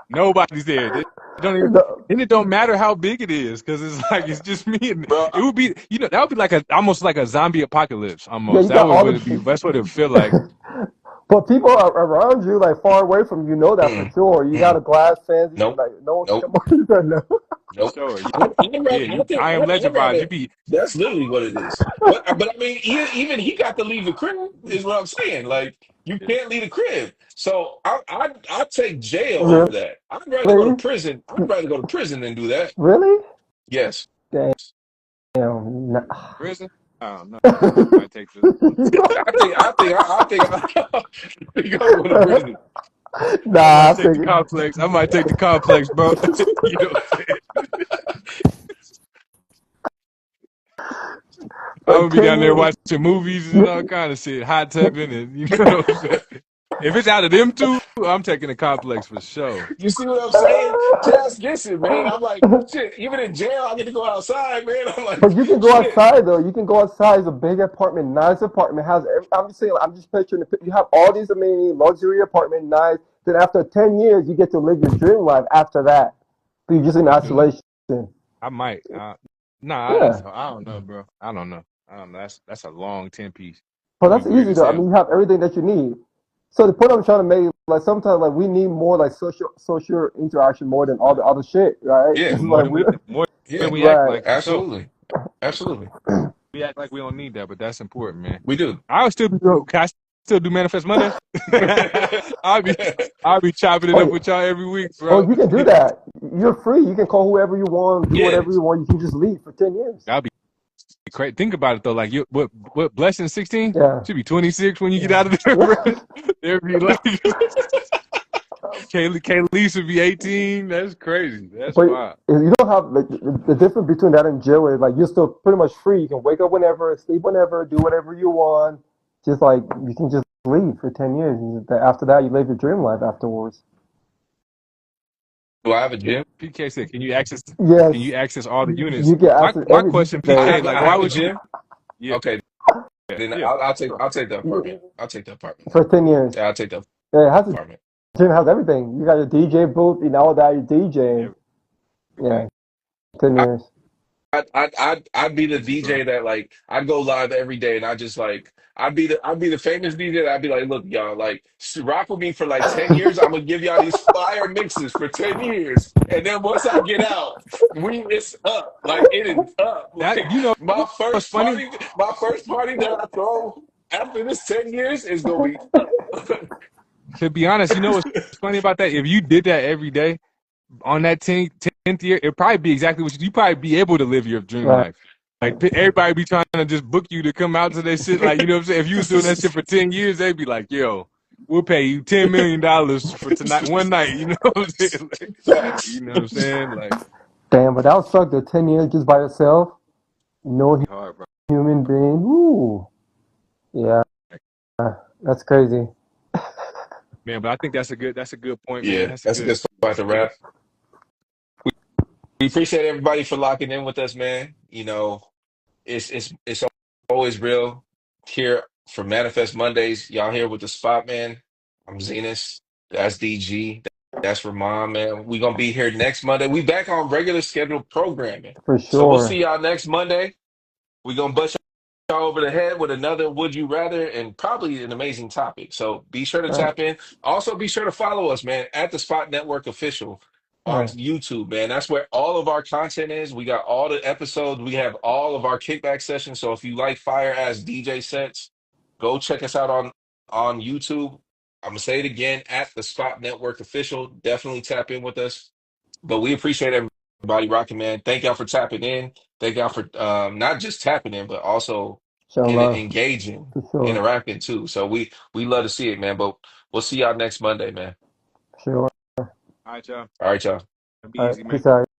Nobody's there. They don't even, The- and it don't matter how big it is, because it's like it's just me and bro. it would be, that would be like a almost like a zombie apocalypse yeah, almost. you That got all would it be. the. That's what it feel like. But people are around you, like far away from you, know that for Mm, sure. You got mm, a glass fence. nope, Like no one can nope. come over. No. For Nope. sure. I, I'd Yeah, rather, I you, think I am I'd legend vibes. rather. You be That's literally what it is. But I mean, even he got to leave the crib. Is what I'm saying. Like you can't leave the crib. So I take jail over that. I'd rather go to Really? prison. I'd rather go to prison than do that. Really? Yes. Damn. Nah. prison. I don't know. I might take the. I think I'll go to prison. I Nah, I might take the think. complex. I might take the complex, bro. You know what I'm saying? I'm But gonna be down 10 there years. watching movies and all You, kind of shit, hot tubbing, and you know what I'm saying. If it's out of them two, I'm taking the complex for sure. You see what I'm saying? Cass gets it, man. I'm like, shit. Even in jail, I get to go outside, man. I'm like, But you can go shit. outside though. You can go outside. It's a big apartment, nice apartment. Has I'm just saying. I'm just picturing. You have all these amenities, luxury apartment, nice. Then after 10 years, you get to live your dream life. After that, but you're just in isolation. I might. Nah, that's. Yeah, I don't know, bro. I don't know. I don't know. That's a long 10 piece. but It'd be that's weird easy as though. I hell. mean, you have everything that you need. So the point I'm trying to make, like sometimes, like we need more like social interaction more than all the other shit, right? Yeah, It's More like than we, yeah, we act right. like, for sure. absolutely, absolutely. We act like we don't need that, but that's important, man. We do. I would still be doing. Can I still do Manifest Mondays? I'll be I'll be chopping it up Oh, with y'all every week, oh, bro. you can do that. You're free. You can call whoever you want, do Yeah, whatever you want. You can just leave for 10 years. That'll be crazy. Think about it though. Like you, what blessing 16 Yeah. should be 26 when you get out of there, bro. Yeah. There'd be like Kaylee should be 18. That's crazy. That's But wild. you don't have like the difference between that and jail is like you're still pretty much free. You can wake up whenever, sleep whenever, do whatever you want. Just like you can just leave for 10 years. After that, you live your dream life afterwards. do I have a gym? PK said, can you Yes, access all the units? you can My access my question, PK, everything. like I why have a would you? gym. Yeah, Okay, then yeah, I'll take the apartment. I'll take the apartment. For 10 years. Yeah, I'll take the Yeah, it has a apartment. gym has everything. You got your DJ booth, you know all that. You DJing. everything Yeah, 10 years. I'd be the for sure. DJ that like I'd go live every day and I just like I'd be the famous DJ that I'd be like, look, y'all, like rock with me for like 10 years. I'm gonna give y'all these fire mixes for 10 years. And then once I get out, it's up. Like it is up. That Like what's funny? my first party that I throw after this 10 years is gonna be up. To be honest, you know what's funny about that? If you did that every day on that 10th year, it'd probably be exactly what you probably be able to live your dream Right. life. Like everybody be trying to just book you to come out to that shit. Like, you know what I'm saying? If you was doing that shit for 10 years, they'd be like, yo, we'll pay you $10 million for tonight, one night. You know what I'm saying? Like, Facts. you know what I'm saying? Like, Damn, but that would suck. The 10 years just by yourself, no Be hard, bro. human being. Ooh, yeah, that's crazy. Man, but I think that's a good point, man. Yeah, That's a that's a good good spot to yeah. wrap. We appreciate everybody for locking in with us, man. You know, it's always real here for Manifest Mondays. Y'all here with the spot, man. I'm Zenas. That's DG. That's Ramond, man. We gonna be here next Monday. We back on regular scheduled programming. For So we'll sure. see y'all next Monday. We gonna bust y'all over the head with another Would You Rather and probably an amazing topic. So be sure to All right, tap in. Also, be sure to follow us, man, at the Spot Network Official all on right. YouTube, man. That's where all of our content is. We got all the episodes. We have all of our kickback sessions. So if you like fire ass DJ sets, go check us out on YouTube. I'm gonna say it again, at the Spot Network Official. Definitely tap in with us. But we appreciate everybody rocking, man. Thank y'all for tapping in. Thank y'all for not just tapping in, but also Show love engaging, for sure. interacting too. So we love to see it, man. But we'll see y'all next Monday, man. For sure. All right, y'all. All right, y'all. Be All easy, right, man. peace out.